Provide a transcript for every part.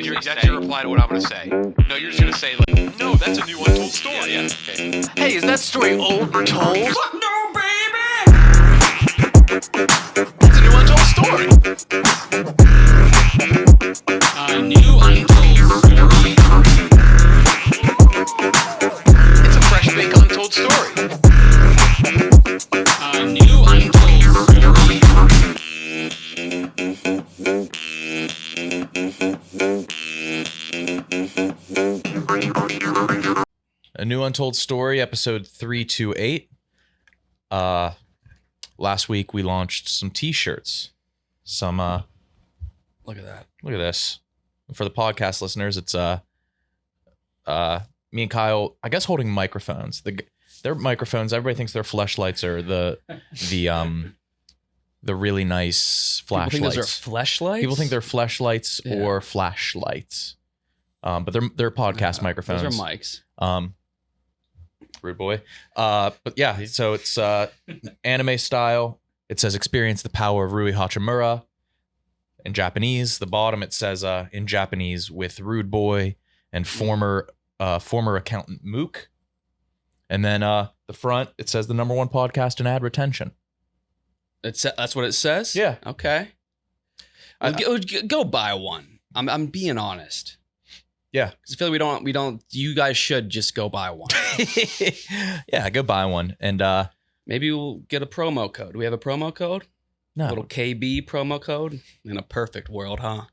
mean, that's your reply to what I'm going to say. No, you're just going to say, like, no, that's a new untold story. Yeah, okay. Hey, is that story old or told? Fuck no, baby! That's a new untold story. A new untold story. It's a fresh bake untold story. A new untold story. A New Untold Story, episode 328. Last week we launched some t-shirts. Some Look at that. look at this. For the podcast listeners, it's me and Kyle, I guess, holding microphones. They're microphones. Everybody thinks they're fleshlights or the really nice flashlights. People think those are fleshlights? People think they're fleshlights or flashlights. But they're podcast microphones. Those are mics. Rude boy. But yeah, so it's anime style. It says experience the power of Rui Hachimura. In Japanese, the bottom it says in Japanese with Rude Boy and former accountant Mook. And then the front it says the #1 podcast in ad retention. That's what it says? Yeah. Okay. Go buy one. I'm being honest. Yeah. Because I feel like we don't. You guys should just go buy one. Yeah, go buy one. And maybe we'll get a promo code. Do we have a promo code? no. A little KB promo code in a perfect world, huh?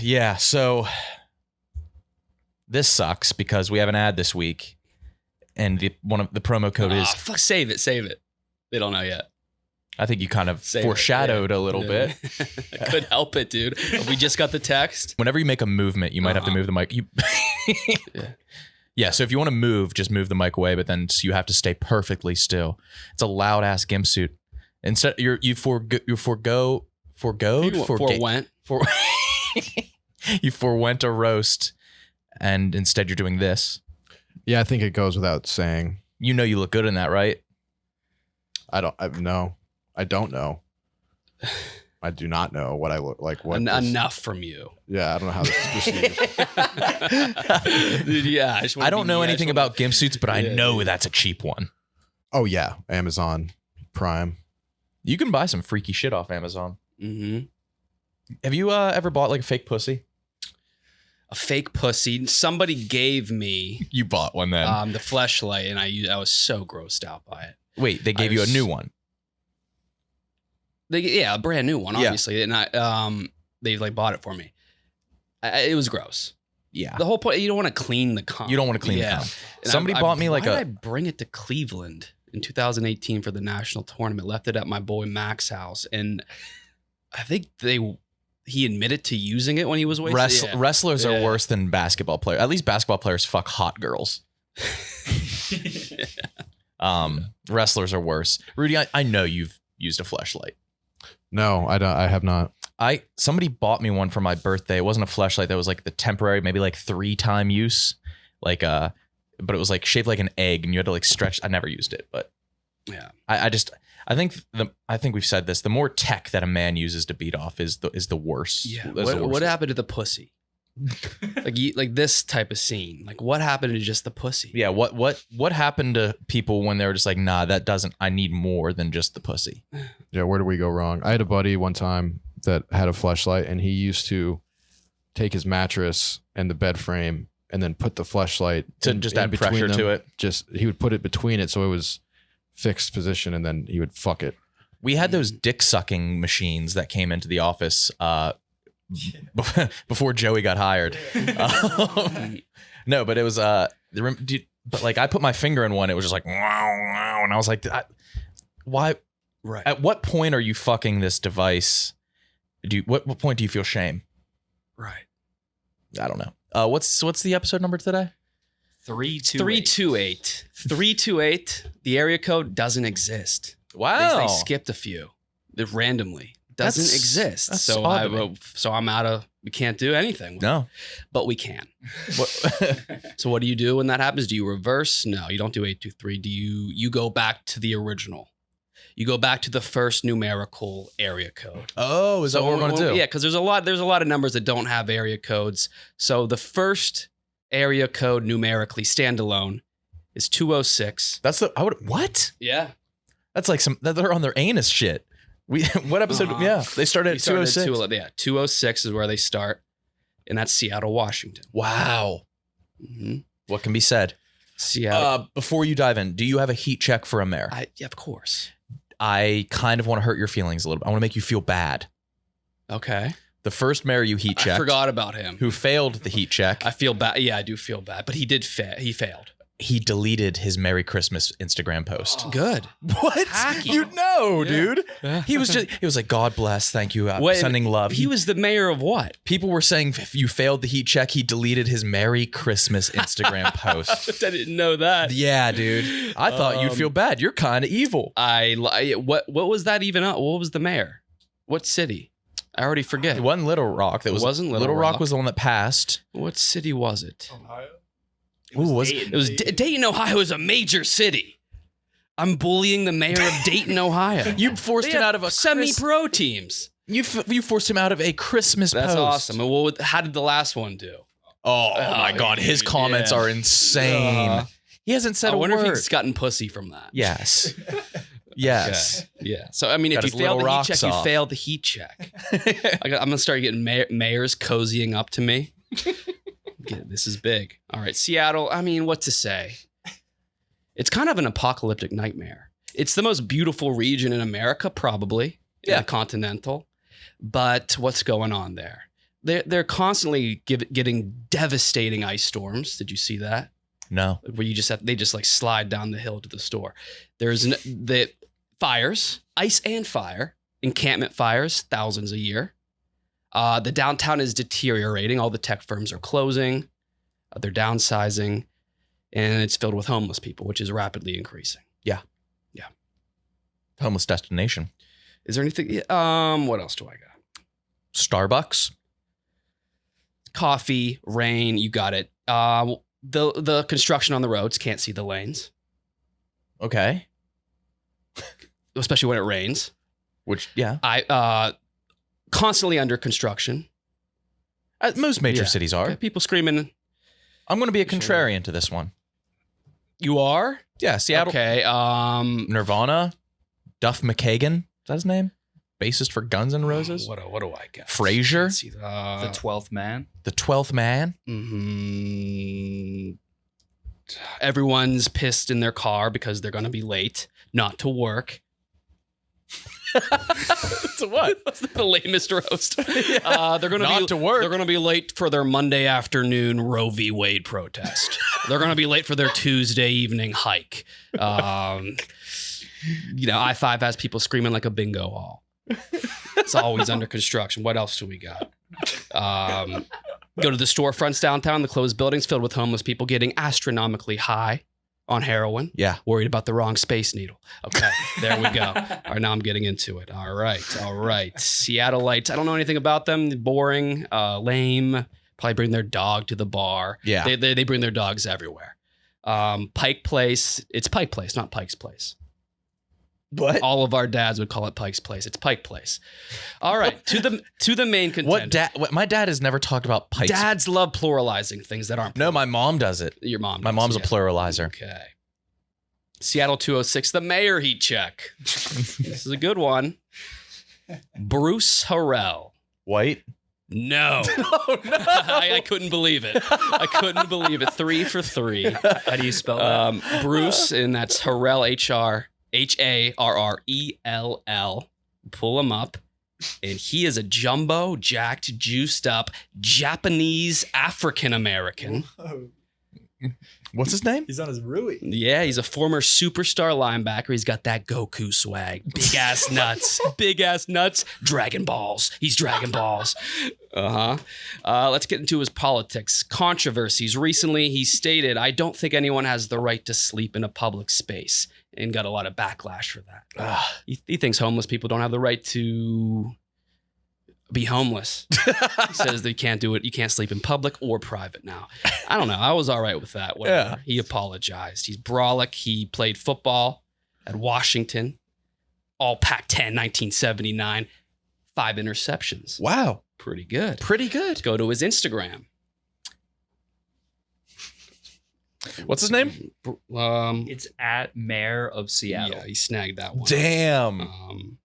Yeah, so this sucks because we have an ad this week, and the promo code is. Fuck, save it. They don't know yet. I think you kind of Save foreshadowed a little bit. I couldn't help it, dude. We just got the text. Whenever you make a movement, you might have to move the mic. Yeah. So if you want to move, just move the mic away, but then you have to stay perfectly still. It's a loud ass gimp suit. Instead, you forewent. You forewent a roast, and instead you're doing this. Yeah, I think it goes without saying. You know you look good in that, right? I don't know. I do not know what I look like. Enough from you. Yeah, I don't know how this is perceived. Dude, yeah, I don't know anything about gimp suits, but I know that's a cheap one. Oh yeah, Amazon Prime. You can buy some freaky shit off Amazon. Mm-hmm. Have you ever bought like a fake pussy? A fake pussy. Somebody gave me You bought one then. the fleshlight, and I was so grossed out by it. Wait, they gave you a new one. A brand new one, Yeah. obviously, and they like bought it for me. It was gross. Yeah. The whole point, you don't want to clean the cum. You don't want to clean the cum. And Somebody bought me like why did I bring it to Cleveland in 2018 for the national tournament? Left it at my boy Mac's house, and I think he admitted to using it when he was wasted. Wrestlers are worse than basketball players. At least basketball players fuck hot girls. Wrestlers are worse. Rudy, I know you've used a fleshlight. No, I don't. I have not. Somebody bought me one for my birthday. It wasn't a fleshlight. That was like the temporary, maybe like 3-time use. But it was like shaped like an egg, and you had to like stretch. I never used it, but yeah. I think we've said this. The more tech that a man uses to beat off is the worse. Yeah. What happened to the pussy? like this type of scene. Like what happened to just the pussy? Yeah. What happened to people when they were just like, nah, that doesn't. I need more than just the pussy. Yeah, where did we go wrong? I had a buddy one time that had a fleshlight, and he used to take his mattress and the bed frame and then put the fleshlight to just add pressure to it. He would put it between it so it was fixed position, and then he would fuck it. We had those dick sucking machines that came into the office before Joey got hired. No, but it was but like I put my finger in one, it was just like wow, wow, and I was like, why? Right. At what point are you fucking this device? What point do you feel shame? Right. I don't know. What's the episode number today? 328. 328. The area code doesn't exist. Wow. They skipped a few. They randomly doesn't exist. That's So odd to me. I'm out of. We can't do anything. No. But we can. What? So what do you do when that happens? Do you reverse? No, you don't do 823. Do you go back to the original? You go back to the first numerical area code. Oh, is that what we're going to do? Yeah, because there's a lot of numbers that don't have area codes. So the first area code numerically standalone is 206. That's what? Yeah. That's like they're on their anus shit. What episode? Yeah, they started at 206. Yeah, 206 is where they start, and that's Seattle, Washington. Wow. Mm-hmm. What can be said? Seattle. Before you dive in, do you have a heat check for a mayor? Yeah, of course. I kind of want to hurt your feelings a little bit. I want to make you feel bad. Okay. The first mayor you heat checked. I forgot about him. Who failed the heat check. I feel bad. Yeah, I do feel bad. But he did he failed. He deleted his Merry Christmas Instagram post. Oh. Good. What? Hacky. You know, Yeah. dude. He was like, God bless, thank you, sending love. He was the mayor of what? People were saying if you failed the heat check, he deleted his Merry Christmas Instagram post. I didn't know that. Yeah, dude. I thought you'd feel bad. You're kind of evil. What was that even? What was the mayor? What city? I already forget. It wasn't Little Rock. It wasn't Little Rock was the one that passed. What city was it? Ohio? Ooh, was It was Dayton, Ohio is a major city. I'm bullying the mayor of Dayton, Ohio. You forced him out of a semi-pro teams. You forced him out of a Christmas That's post. awesome. And how did the last one do? Oh my God, his comments are insane. He hasn't said I a wonder word. if he's gotten pussy from that. Yes. Yes. Okay. Yeah. So I mean, Got if his you failed little the heat rocks check, you off. failed the heat check. I'm gonna start getting mayors cozying up to me. This is big. All right, Seattle. I mean, what to say? It's kind of an apocalyptic nightmare. It's the most beautiful region in America, probably. In the continental. But what's going on there? They're constantly getting devastating ice storms. Did you see that? No. Where they just like slide down the hill to the store. There's the fires, ice and fire, encampment fires, thousands a year. The downtown is deteriorating. All the tech firms are closing. They're downsizing, and it's filled with homeless people, which is rapidly increasing. Homeless destination. Is there anything? What else do I got? Starbucks. Coffee, rain. You got it. The construction on the roads, can't see the lanes, Okay. especially when it rains. Which, yeah. Constantly under construction. Most major Yeah. cities are. Okay, people screaming. I'm going to be a Sure. contrarian to this one. You are? Yeah, Seattle. Okay. Nirvana. Duff McKagan. Is that his name? Bassist for Guns N' Roses. What do I got? Frasier? Let's see, The 12th man. The 12th Man. Everyone's pissed in their car because they're going to be late, not to work. To what? That's the lamest roast. They're going Not to work. They're going to be late for their Monday afternoon Roe v. Wade protest. They're going to be late for their Tuesday evening hike. I-5 has people screaming like a bingo hall. It's always under construction. What else do we got? Go to the storefronts downtown, the closed buildings filled with homeless people getting astronomically high on heroin. Yeah. Worried about the wrong space needle. Okay, there we go. All right, now I'm getting into it. All right. Seattleites. I don't know anything about them. Boring, lame. Probably bring their dog to the bar. Yeah. They bring their dogs everywhere. Pike Place. It's Pike Place, not Pike's Place. What? All of our dads would call it Pike's Place. It's Pike Place. All right, to the main contender. My dad has never talked about pipes. Dads love pluralizing things that aren't. No, my mom does it. Your mom. My does, mom's a yeah. pluralizer. Okay. Seattle 206, the mayor heat check. This is a good one. Bruce Harrell. White. No. Oh, no. I couldn't believe it. I couldn't believe it. 3 for 3. How do you spell that? Bruce, and that's Harrell, Harrell. Pull him up. And he is a jumbo, jacked, juiced up Japanese African American. What's his name? He's on his Rui. Yeah, he's a former superstar linebacker. He's got that Goku swag. Big ass nuts. Big ass nuts. Dragon Balls. He's Dragon Balls. Let's get into his politics. Controversies. Recently, he stated, "I don't think anyone has the right to sleep in a public space," and got a lot of backlash for that. He thinks homeless people don't have the right to be homeless. He says they can't do it. You can't sleep in public or private now. I don't know. I was all right with that. Whatever. Yeah. He apologized. He's brolic. He played football at Washington. All Pac-10, 1979. 5 interceptions. Wow. Pretty good. Pretty good. Go to his Instagram. What's his name? It's at Mayor of Seattle. Yeah, he snagged that one. Damn.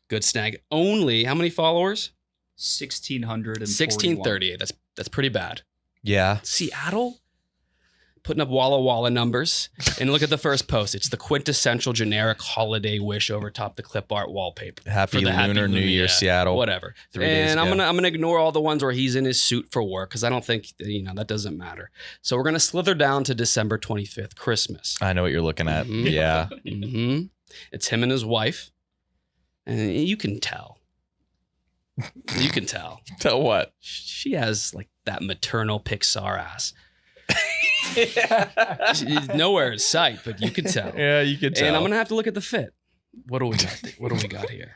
Good snag. Only how many followers? 1,641. 1638. That's pretty bad. Yeah. Seattle putting up Walla Walla numbers. And look at the first post. It's the quintessential generic holiday wish over top the clip art wallpaper. Happy For the Lunar New Year, yeah, Seattle. Whatever. 3 days And ago. I'm gonna ignore all the ones where he's in his suit for work because I don't think that doesn't matter. So we're gonna slither down to December 25th, Christmas. I know what you're looking at. Mhm. Yeah. hmm It's him and his wife, and you can tell. You can tell. Tell what? She has like that maternal Pixar ass. She's nowhere in sight, but you can tell. Yeah, you could tell. And I'm gonna have to look at the fit. What do we got? What do we got here?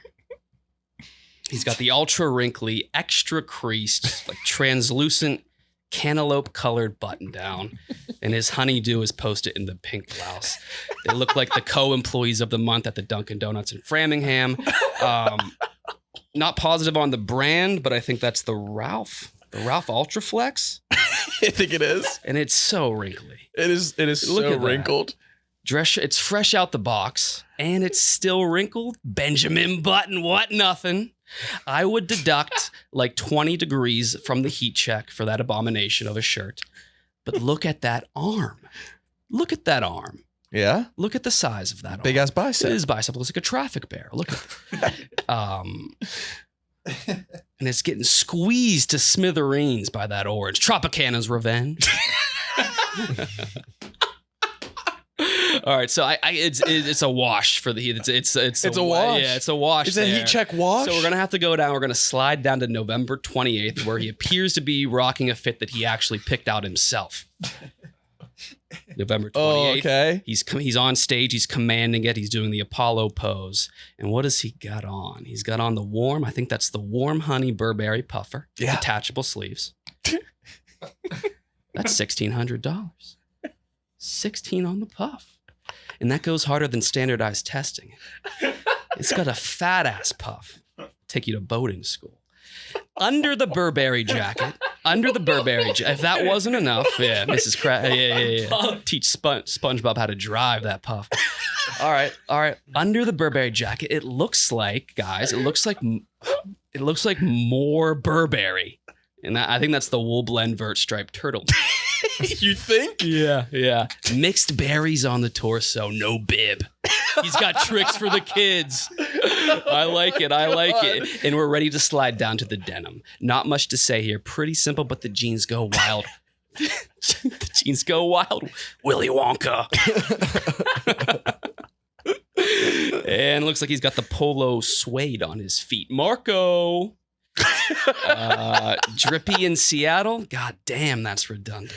He's got the ultra wrinkly, extra creased, like translucent, cantaloupe colored button down, and his honeydew is posted in the pink blouse. They look like the co-employees of the month at the Dunkin' Donuts in Framingham. Not positive on the brand, but I think that's the Ralph Ultra Flex, I think it is. and it's so wrinkly. It is Look so at that. wrinkled. It's fresh out the box, and it's still wrinkled. Benjamin Button, what nothing. I would deduct like 20 degrees from the heat check for that abomination of a shirt. But look at that arm. Look at that arm. Yeah. Look at the size of that Big arm. ass bicep. His bicep looks like a traffic bear. Look at it. And it's getting squeezed to smithereens by that orange. Tropicana's revenge. All right, so it's a wash for the heat. It's a wash. Yeah, it's a wash. Is it there. heat check wash? So we're gonna have to go down. We're gonna slide down to November 28th, where he appears to be rocking a fit that he actually picked out himself. November 28th. Oh, okay. He's on stage. He's commanding it. He's doing the Apollo pose. And what has he got on? He's got on the warm. I think that's the warm honey Burberry puffer. Yeah. Detachable sleeves. That's $1,600. 16 on the puff. And that goes harder than standardized testing. It's got a fat ass puff. Take you to boating school. Under the Burberry jacket. If that wasn't enough, yeah, Mrs. Yeah. Teach SpongeBob how to drive that puff. All right. Under the Burberry jacket, it looks like, guys, it looks like more Burberry. And I think that's the wool blend vert striped turtle. You think? Yeah. Mixed berries on the torso, no bib. He's got tricks for the kids. I like it. And we're ready to slide down to the denim. Not much to say here. Pretty simple, but the jeans go wild. The jeans go wild. Willy Wonka. And it looks like he's got the polo suede on his feet. Marco. Drippy in Seattle. God damn, that's redundant.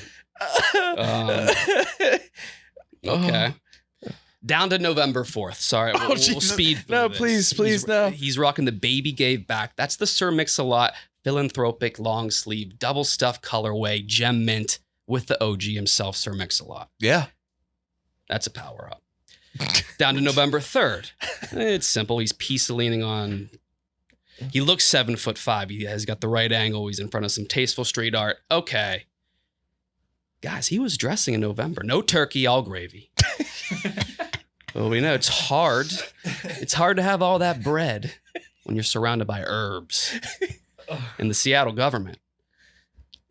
Okay. Down to November 4th. Sorry, we'll speed through No, this. please, no. He's rocking the Baby Gave Back. That's the Sir Mix-a-Lot philanthropic long sleeve double stuff colorway gem mint with the OG himself, Sir Mix-a-Lot. Yeah. That's a power up. Down to November 3rd. It's simple. He's peacefully leaning on. He looks 7'5". He has got the right angle. He's in front of some tasteful street art. Okay. Guys, he was dressing in November. No turkey, all gravy. Well, we know it's hard. It's hard to have all that bread when you're surrounded by herbs. And the Seattle government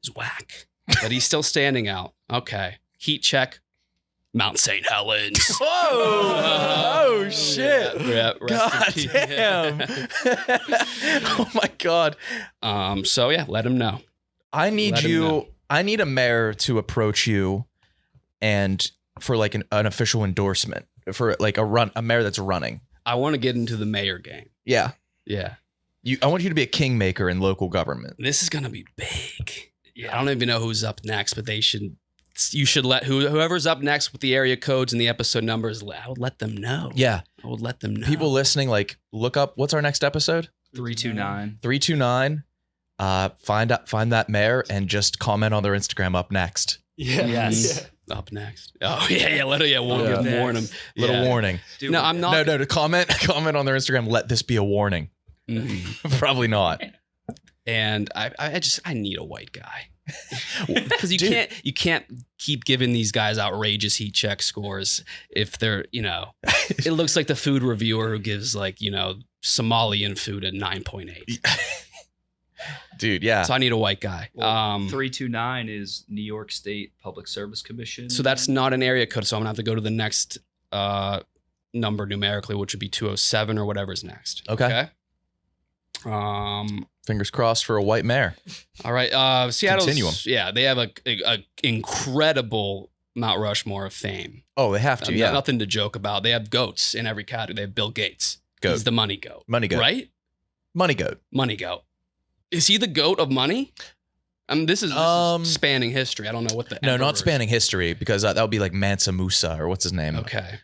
is whack. But he's still standing out. Okay. Heat check. Mount St. Helens. Oh shit. Yeah, God damn. Oh my God. So yeah, let him know. I need Let him you. know. I need a mayor to approach you, and for like an official endorsement for like a mayor that's running. I want to get into the mayor game. Yeah. Yeah. I want you to be a kingmaker in local government. This is gonna be big. Yeah. I don't even know who's up next, but you should let whoever's up next with the area codes and the episode numbers. I would let them know. Yeah. I would let them know. People listening, like, look up what's our next episode? 329. 329. Find that mayor and just comment on their Instagram up next. Yeah. Yes. Up next. Oh yeah. We'll warn them. Little Yeah. warning. Dude, No, I'm not. No, to comment on their Instagram. Let this be a warning. Mhm. Probably not. And I need a white guy. Because Dude. you can't keep giving these guys outrageous heat check scores if they're, it looks like the food reviewer who gives Somalian food a 9.8. Dude, yeah. So I need a white guy. 329 is New York State Public Service Commission. So that's not an area code. So I'm gonna have to go to the next number numerically, which would be 207 or whatever's next. Okay. Fingers crossed for a white mare. All right. Seattle's, Continuum. yeah, they have a incredible Mount Rushmore of fame. Oh, they have to. Yeah. Nothing to joke about. They have goats in every category. They have Bill Gates. Goat. He's the money goat. Money goat. Right? Money goat. Money goat. Is he the goat of money? This is spanning history. I don't know what the No, emperor not is. spanning history because that would be like Mansa Musa or what's his name? Okay.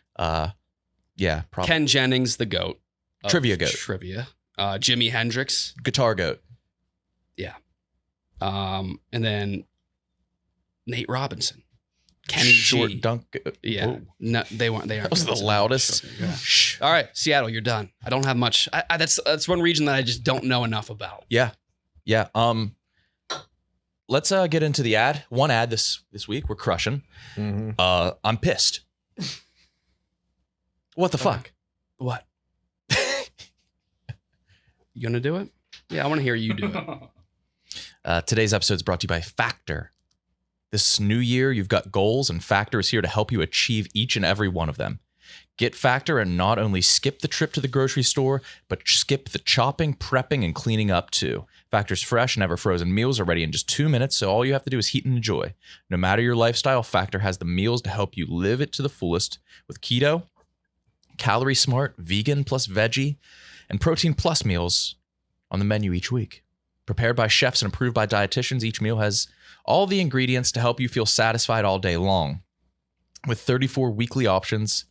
Yeah, probably. Ken Jennings, the goat. of Trivia goat. Trivia. Jimi Hendrix. Guitar goat. And then Nate Robinson. Kenny Short G. dunk. Yeah. Whoa. No, they weren't. They aren't. That was the loudest. Yeah. Shh. All right, Seattle, you're done. I don't have much. That's one region that I just don't know enough about. Yeah. Let's get into the ad. One ad this week. We're crushing. Mhm. I'm pissed. What the fuck? What? You gonna do it? Yeah, I want to hear you do it. Today's episode is brought to you by Factor. This new year, you've got goals, and Factor is here to help you achieve each and every one of them. Get Factor and not only skip the trip to the grocery store, but skip the chopping, prepping, and cleaning up too. Factor's fresh, never frozen meals are ready in just 2 minutes, so all you have to do is heat and enjoy. No matter your lifestyle, Factor has the meals to help you live it to the fullest with keto, calorie smart, vegan plus veggie, and protein plus meals on the menu each week. Prepared by chefs and approved by dietitians, each meal has all the ingredients to help you feel satisfied all day long. With 34 weekly options,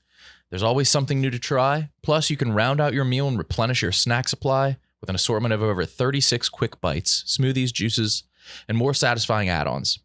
there's always something new to try. Plus, you can round out your meal and replenish your snack supply with an assortment of over 36 quick bites, smoothies, juices, and more satisfying add-ons.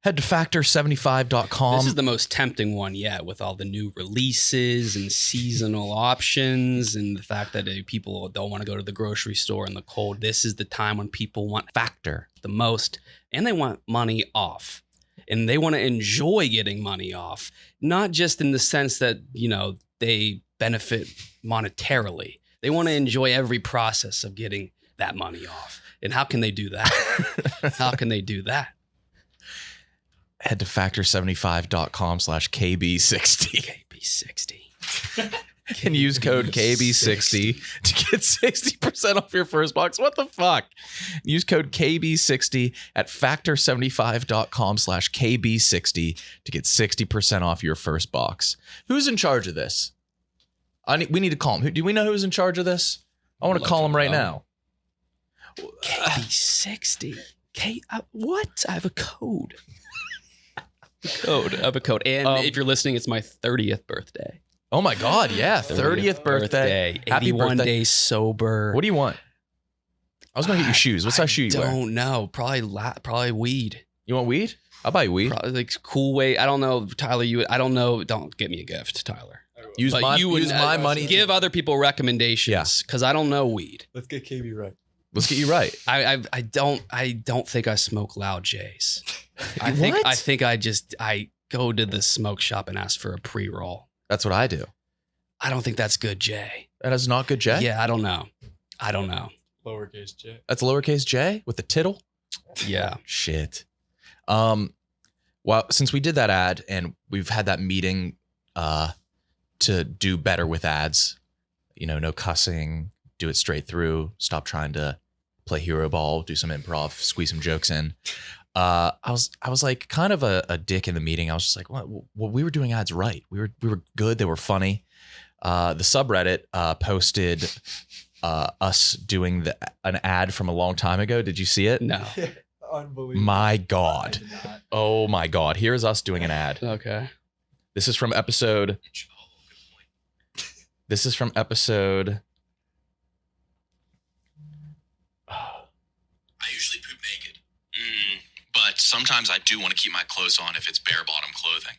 Head to factor75.com. This is the most tempting one yet, with all the new releases and seasonal options, and the fact that people don't want to go to the grocery store in the cold. This is the time when people want Factor the most, and they want money off. And they want to enjoy getting money off, not just in the sense that, they benefit monetarily. They want to enjoy every process of getting that money off. And how can they do that? How can they do that? Head to factor75.com/KB60 KB60. and use code KB60 to get 60% off your first box. What the fuck? Use code KB60 at factor75.com/KB60 to get 60% off your first box. Who's in charge of this? We need to call him. Do we know who's in charge of this? I want to call him right now. KB60. What? I have a code. I have a code. And if you're listening, it's my 30th birthday. Oh my God, yeah. 30th birthday. Happy 81 birthday. days sober. What do you want? I was going to get you shoes. What size shoe you wear? Don't know. Probably weed. You want weed? I'll buy you weed. Probably like cool way. I don't know, Tyler. I don't know. Don't get me a gift, Tyler. Use But my, you would, use my money. Give other people recommendations because I don't know weed. Let's get KB right. Let's get you right. I don't think I smoke loud J's. I think I go to the smoke shop and ask for a pre-roll. That's what I do. I don't think that's good J. That is not good J? Yeah, I don't know. Lowercase j. That's lowercase J with the tittle? Yeah. Shit. Well, since we did that ad and we've had that meeting to do better with ads, no cussing, do it straight through, stop trying to play hero ball, do some improv, squeeze some jokes in. I was like kind of a dick in the meeting. I was just like, well, we were doing ads right. We were good. They were funny. The subreddit posted us doing an ad from a long time ago. Did you see it? No. Unbelievable. My God. Oh my God. Here's us doing an ad. Okay. This is from episode. I usually poop naked. But sometimes I do want to keep my clothes on if it's bare bottom clothing.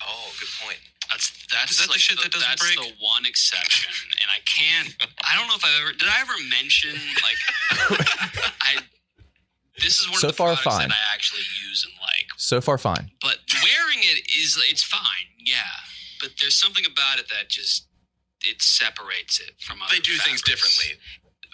Oh, good point. Is that the shit that doesn't break? That's the one exception, and I can't. I don't know if did I ever mention This is one So of the far, products fine. that I actually use and like. So far, fine. But wearing it's fine, yeah. But there's something about it that just it separates it from other They do things fabrics. differently.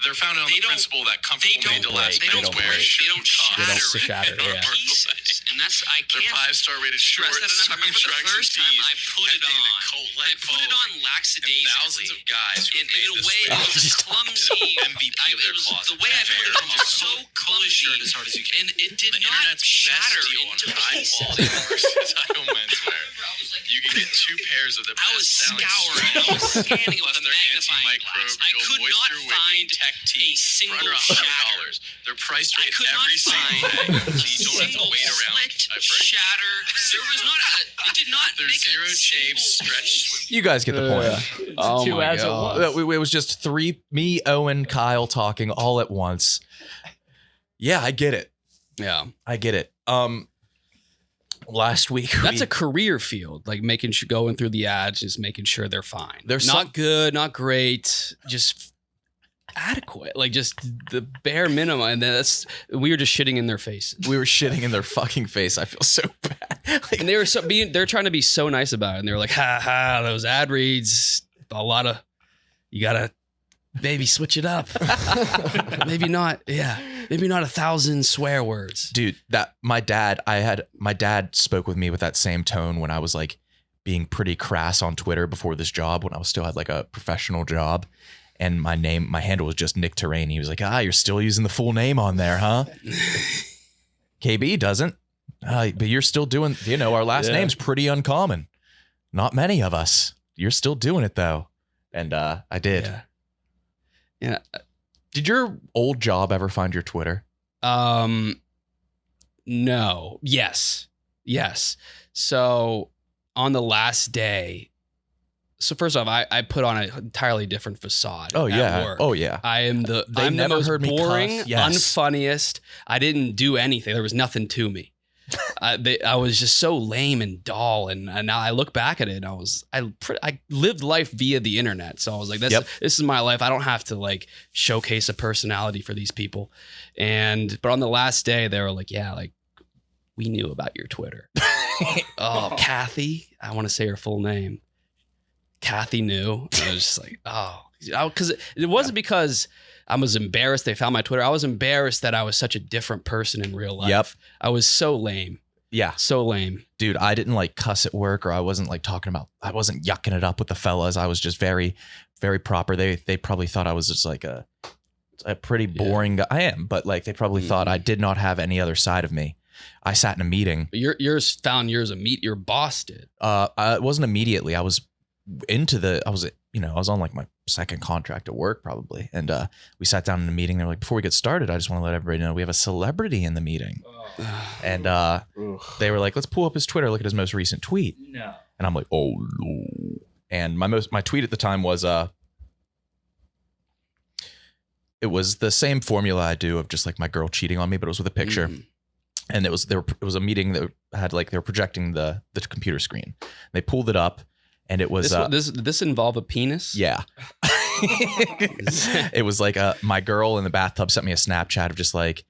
They're founded on the principle that comfortable made to last. They don't wear. shatter. Yeah. Pieces. And that's I They're can't 5-star rated stress shorts. that enough. I remember the trunks, first and time tees. I put it dated on. cult-like I put it on following. lackadaisically. Thousands of guys who in made a this way switch. it was clumsy. MVP of their closet. The way I put it on was so Pull his clumsy, shirt as hard as you can. and it did The not internet's shatter best deal on into high pieces. quality versatile menswear. You can get 2 pairs of the I was best-selling scouring. I was scanning with plus a their magnifying glass. I antimicrobial could not moisture-wicking find tech a tea single for under shatter. $100. They're priced I right could not every single find day, a so you don't have to single wait around. slit, shatter. There was not. It did not They're make zero a shave single stretch piece. swim. You guys get the point. Oh Two my ads at God. once. It was just 3, me, Owen, Kyle talking all at once. Yeah, I get it. Yeah, I get it. Last week that's a career field. Like making sure going through the ads, just making sure they're fine. They're not good, not great, just adequate. Like just the bare minimum. And we were just shitting in their faces. we were shitting in their fucking face. I feel so bad. Like, And they're trying to be so nice about it. And they were like, ha ha, those ad reads, you gotta maybe switch it up. Maybe not. Yeah. Maybe not 1,000 swear words. dude, my dad spoke with me with that same tone when I was like being pretty crass on Twitter before this job, when I was still had like a professional job, and my handle was just Nick Terrain. He was like, you're still using the full name on there, huh? KB doesn't, but you're still doing, our last name's pretty uncommon. Not many of us. You're still doing it though. And I did. Yeah. Did your old job ever find your Twitter? No. Yes. So on the last day, so first off, I put on an entirely different facade. Oh at yeah. work. Oh yeah. I'm the never most heard me boring, cuss. Yes. unfunniest. I didn't do anything. There was nothing to me. I was just so lame and dull, and now I look back at it, and I lived life via the internet, so I was like, this is my life. I don't have to like showcase a personality for these people. But on the last day, they were like, yeah, like we knew about your Twitter. Oh, Kathy, I want to say her full name. Kathy knew. And I was just like, because it wasn't because I was embarrassed they found my Twitter. I was embarrassed that I was such a different person in real life. Yep. I was so lame. Yeah. So lame. Dude, I didn't like cuss at work, or I wasn't like I wasn't yucking it up with the fellas. I was just very, very proper. They probably thought I was just like a pretty boring guy. I am, but like they probably thought I did not have any other side of me. I sat in a meeting. Yours found yours your boss did. It wasn't immediately. I was on like my second contract at work probably. And we sat down in a meeting. They're like, before we get started, I just want to let everybody know we have a celebrity in the meeting. And they were like, let's pull up his Twitter, look at his most recent tweet. No. And I'm like, oh no. And my tweet at the time was it was the same formula I do of just like my girl cheating on me, but it was with a picture. And it was a meeting that had like they were projecting the computer screen. They pulled it up. And it was this involve a penis? Yeah. It was like my girl in the bathtub sent me a Snapchat of just like,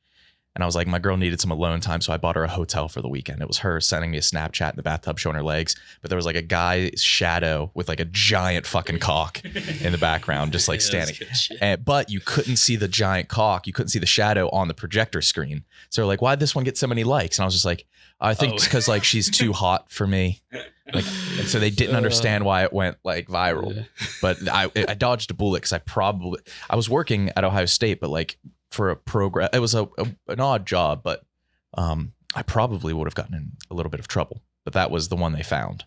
and I was like, my girl needed some alone time, so I bought her a hotel for the weekend. It was her sending me a Snapchat in the bathtub showing her legs, but there was like a guy's shadow with like a giant fucking cock in the background, just like standing. But you couldn't see the giant cock, you couldn't see the shadow on the projector screen. So they're like, why'd this one get so many likes? And I was just like, I think it's because like she's too hot for me. Like, and so they didn't understand why it went like viral. Yeah. But I dodged a bullet because I was working at Ohio State, but like for a program, it was an odd job, but I probably would have gotten in a little bit of trouble. But that was the one they found.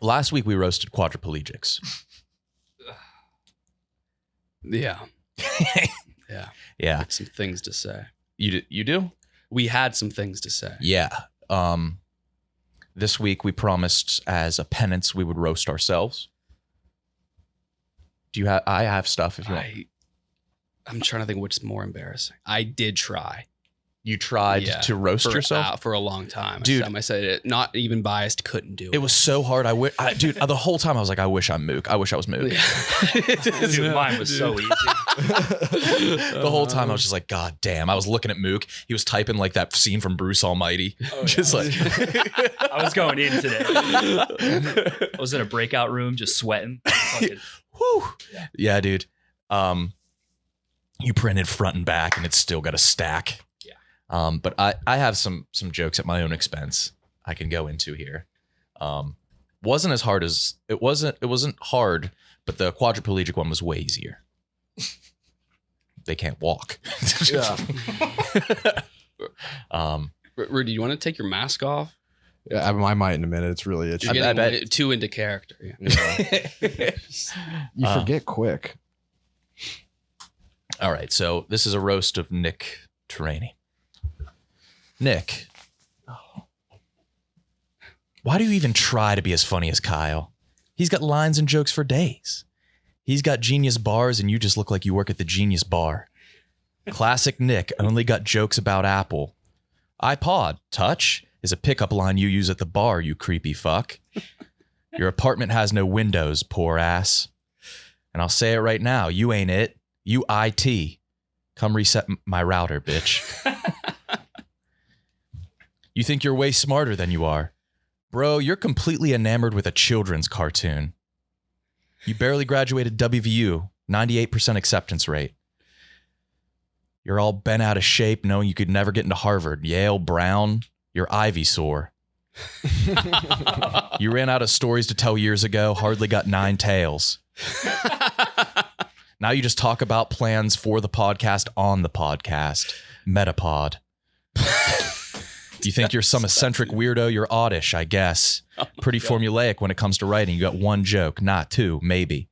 Last week we roasted quadriplegics. Yeah. Yeah. Yeah. Some things to say. You do? We had some things to say. Yeah. This week we promised as a penance we would roast ourselves. Do you have? I have stuff if you want. I'm trying to think which is more embarrassing. I did try. You tried to roast yourself for a long time. Dude. I said it, not even biased, couldn't do it. It was so hard. Dude, the whole time I was like, I wish I'm Mook. I wish I was Mook. Dude, mine was so easy. The whole time I was just like, God damn. I was looking at Mook. He was typing like that scene from Bruce Almighty. Just like I was going in today. I was in a breakout room just sweating. Fucking, whew. Yeah, dude. You printed front and back and it's still got a stack. But I have some jokes at my own expense I can go into here. Wasn't as hard as it wasn't hard, but the quadriplegic one was way easier. They can't walk. Yeah. Rudy, you want to take your mask off? Yeah, I might in a minute. It's really itchy. You're I getting bet. too into character. You forget quick. All right, so this is a roast of Nick Terraney. Nick, why do you even try to be as funny as Kyle? He's got lines and jokes for days. He's got genius bars and you just look like you work at the Genius Bar. Classic Nick only got jokes about Apple. iPod Touch is a pickup line you use at the bar, you creepy fuck. Your apartment has no windows, poor ass. And I'll say it right now, you ain't it. You IT. Come reset my router, bitch. You think you're way smarter than you are. Bro, you're completely enamored with a children's cartoon. You barely graduated WVU, 98% acceptance rate. You're all bent out of shape knowing you could never get into Harvard, Yale, Brown. You're Ivy sore. You ran out of stories to tell years ago, hardly got 9 tails. Now you just talk about plans for the podcast on the podcast. Metapod. You think you're some eccentric weirdo? You're oddish, I guess. Pretty formulaic when it comes to writing. You got 1 joke, not 2, maybe.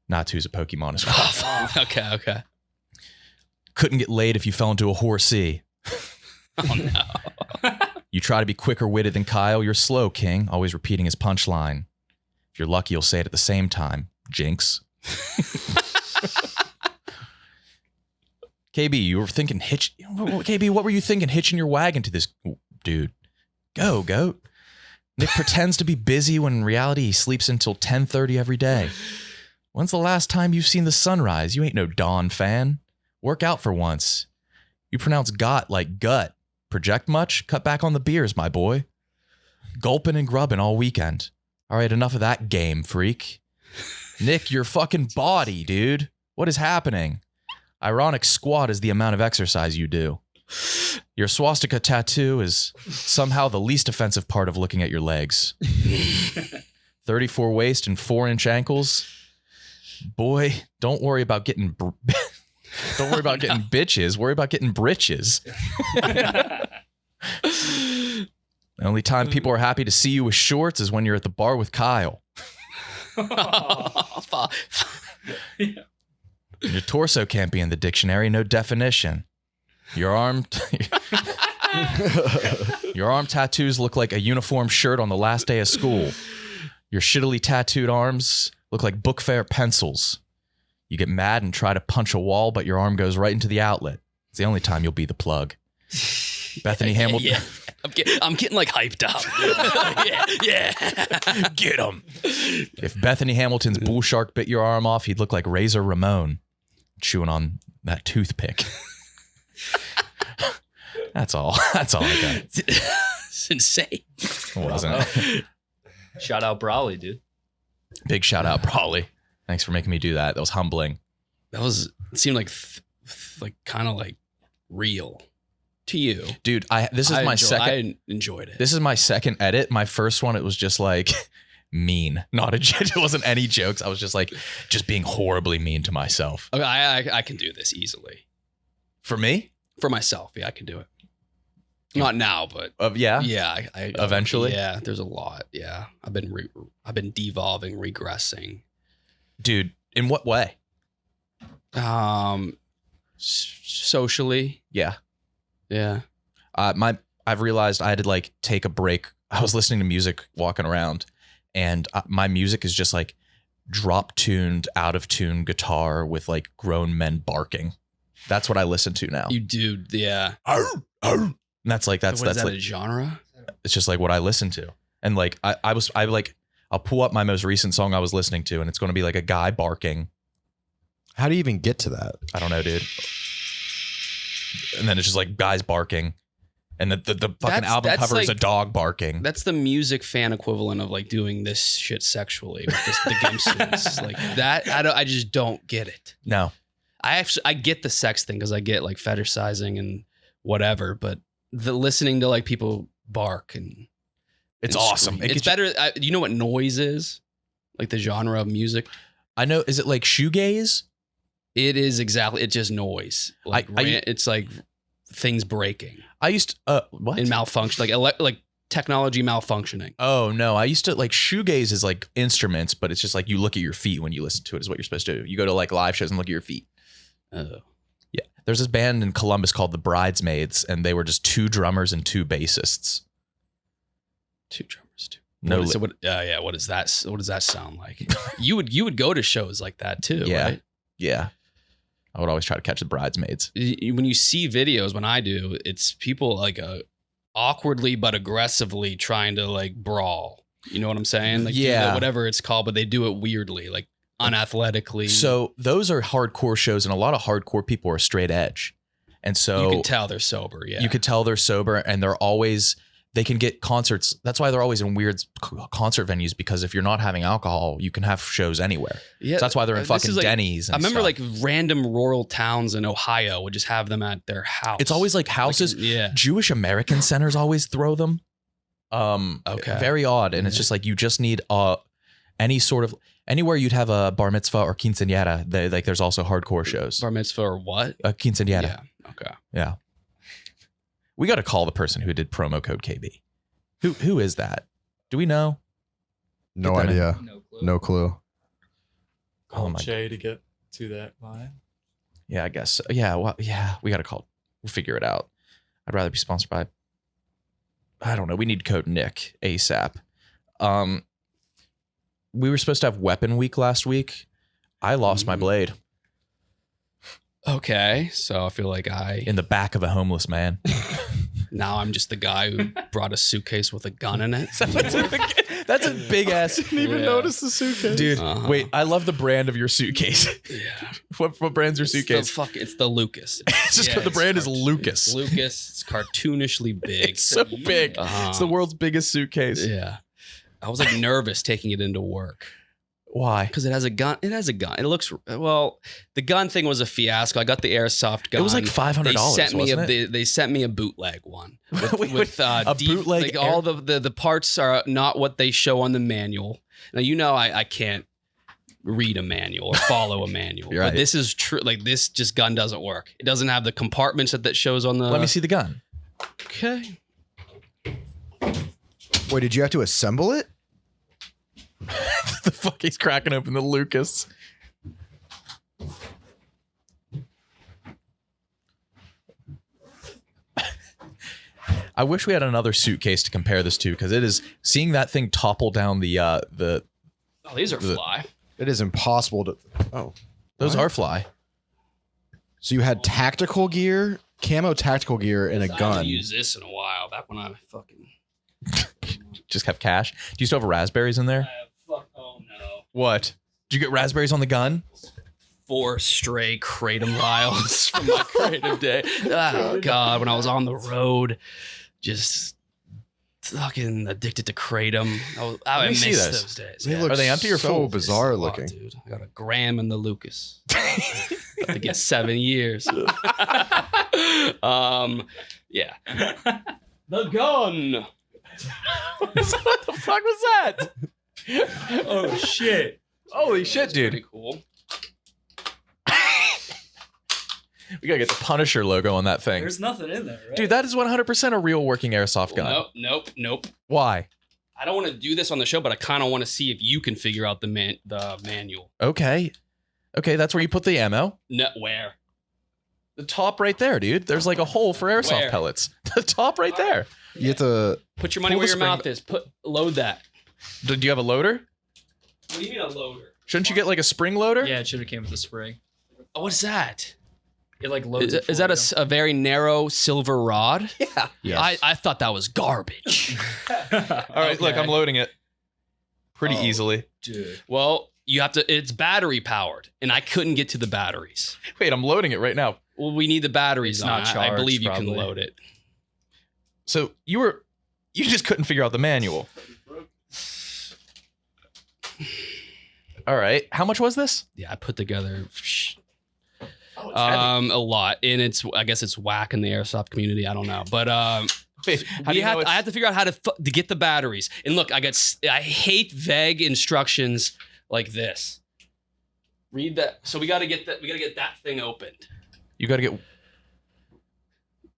Not 2 is a Pokemon as well. Okay. Couldn't get laid if you fell into a horsey. Oh, no. You try to be quicker witted than Kyle. You're slow, King, always repeating his punchline. If you're lucky, you'll say it at the same time. Jinx. KB, you were thinking KB, what were you thinking hitching your wagon to this dude? Go, goat. Nick pretends to be busy when in reality he sleeps until 10:30 every day. When's the last time you've seen the sunrise? You ain't no Dawn fan. Work out for once. You pronounce got like gut. Project much? Cut back on the beers, my boy. Gulping and grubbing all weekend. All right, enough of that game, freak. Nick, your fucking body, dude. What is happening? Ironic squat is the amount of exercise you do. Your swastika tattoo is somehow the least offensive part of looking at your legs. 34 waist and 4-inch ankles. Boy, don't worry about getting don't worry about getting bitches. Worry about getting britches. The only time people are happy to see you with shorts is when you're at the bar with Kyle. Your torso can't be in the dictionary. No definition. Your arm tattoos look like a uniform shirt on the last day of school. Your shittily tattooed arms look like book fair pencils. You get mad and try to punch a wall, but your arm goes right into the outlet. It's the only time you'll be the plug. Bethany Hamilton. Yeah. I'm getting like hyped up. yeah. Get him. If Bethany Hamilton's bull shark bit your arm off, he'd look like Razor Ramon chewing on that toothpick. That's all I got. It's insane. It wasn't. Shout out Brawley, dude. Big shout out, Brawley. Thanks for making me do that. That was humbling. It seemed like kind of like real to you. Dude, this is my second. I enjoyed it. This is my second edit. My first one, it was just like mean. Not a joke. It wasn't any jokes. I was just like, just being horribly mean to myself. Okay, I can do this easily. For me? For myself, yeah, I can do it. Not now, but Yeah. yeah, I Eventually? Yeah, there's a lot. Yeah, I've been devolving, regressing. Dude, in what way? Socially, Yeah. yeah. I've realized I had to like take a break. I was listening to music walking around, and my music is just like drop tuned, out of tune guitar with like grown men barking. That's what I listen to now. You do, yeah. And that's like What is that, like a genre? it's just like what I listen to. And like I'll pull up my most recent song I was listening to, and it's going to be like a guy barking. How do you even get to that? I don't know, dude. And then it's just like guys barking, and the fucking album cover is a dog barking. That's the music fan equivalent of like doing this shit sexually with the Gimsons. Like that, I just don't get it. No, I get the sex thing because I get like fetishizing and whatever, but the listening to like people bark and it's and awesome. scream. It's better. You know what noise is? Like the genre of music. I know. Is it like shoegaze? It is exactly. It's just noise. Like it's like things breaking. I used to, what? In malfunction, like technology malfunctioning. Oh no, I used to like shoegaze is like instruments, but it's just like you look at your feet when you listen to it is what you're supposed to do. You go to like live shows and look at your feet. Oh. Yeah. There's this band in Columbus called the Bridesmaids, and they were just 2 drummers and 2 bassists. 2 drummers, 2. No, What does that? What does that sound like? you would go to shows like that too, yeah, right? Yeah. I would always try to catch the Bridesmaids. When you see videos, when I do, it's people like awkwardly but aggressively trying to like brawl. You know what I'm saying? Like, yeah, whatever it's called, but they do it weirdly, like unathletically. So those are hardcore shows, and a lot of hardcore people are straight edge, and so you can tell they're sober. Yeah, you could tell they're sober, and they can get concerts. That's why they're always in weird concert venues, because if you're not having alcohol, you can have shows anywhere. Yeah, so that's why they're in fucking Denny's. And I remember stuff. like random rural towns in Ohio would just have them at their house. It's always like houses. Yeah, Jewish American centers always throw them. Okay, very odd, and it's just like you just need any sort of anywhere you'd have a bar mitzvah or quinceañera. There's also hardcore shows. Bar mitzvah or what? A quinceañera. Yeah. Okay. Yeah. We got to call the person who did promo code KB. Who is that? Do we know? No idea. No clue. Call Jay to get to that line. Yeah, I guess. So. Yeah. Well, yeah. We got to call. We'll figure it out. I'd rather be sponsored by. I don't know. We need code Nick ASAP. We were supposed to have Weapon Week last week. I lost my blade. Okay, so I feel like in the back of a homeless man. Now I'm just the guy who brought a suitcase with a gun in it. That's a big ass. Didn't even notice the suitcase, dude. Wait, I love the brand of your suitcase. Yeah. What brand's your suitcase? It's the Lucas. It's just the brand is Lucas. It's Lucas. It's cartoonishly big. It's so big. It's the world's biggest suitcase. Yeah. I was like nervous taking it into work. Why? Because it has a gun. It has a gun. It looks well. The gun thing was a fiasco. I got the Airsoft gun. It was like $500. They sent me a bootleg one with a bootleg. Like all the parts are not what they show on the manual. Now I can't read a manual or follow a manual. Right. But this is true. Like this just gun doesn't work. It doesn't have the compartments that shows on the. Let me see the gun. Okay. Wait, did you have to assemble it? The fuck, he's cracking open the Lucas. I wish we had another suitcase to compare this to, because it is seeing that thing topple down the Oh, these are fly. It is impossible to. Oh, those are fly. So you had tactical gear, camo tactical gear, and a gun. I haven't used this in a while. Back when I fucking just have cash. Do you still have raspberries in there? Oh no. What? Did you get raspberries on the gun? 4 stray kratom vials from my creative day. Oh God, when I was on the road, just fucking addicted to kratom. I miss those days. They look Are they empty or so full? bizarre looking? Dude, I got a gram in the Lucas. To get 7 years. Yeah. The gun. What the fuck was that? Oh shit! Holy shit, dude! Pretty cool. We gotta get the Punisher logo on that thing. There's nothing in there, right? Dude, that is 100% a real working airsoft gun. Nope. Why? I don't want to do this on the show, but I kind of want to see if you can figure out the manual. Okay, that's where you put the ammo. No, where? The top right there, dude. There's like a hole for airsoft Where? pellets. The top right there. You have to Put your money Pull where the your spring- mouth is. Load that. Do you have a loader? What do you mean a loader? Shouldn't you get like a spring loader? Yeah, it should have came with the spring. Oh, what's that? It like loads. Is that a very narrow silver rod? Yeah. Yes. I thought that was garbage. All right, look, I'm loading it pretty easily. dude? Well, you have to. It's battery powered, and I couldn't get to the batteries. Wait, I'm loading it right now. Well, we need the batteries. It's on not it. I charged, believe you probably. can load it. So you just couldn't figure out the manual. All right, how much was this? Yeah, I put together heavy. a lot, and I guess it's whack in the airsoft community. I don't know, but Wait, how do you know I have to figure out how to get the batteries. And look, I hate vague instructions like this. Read that. So we got to get that. We got to get that thing opened. You got to get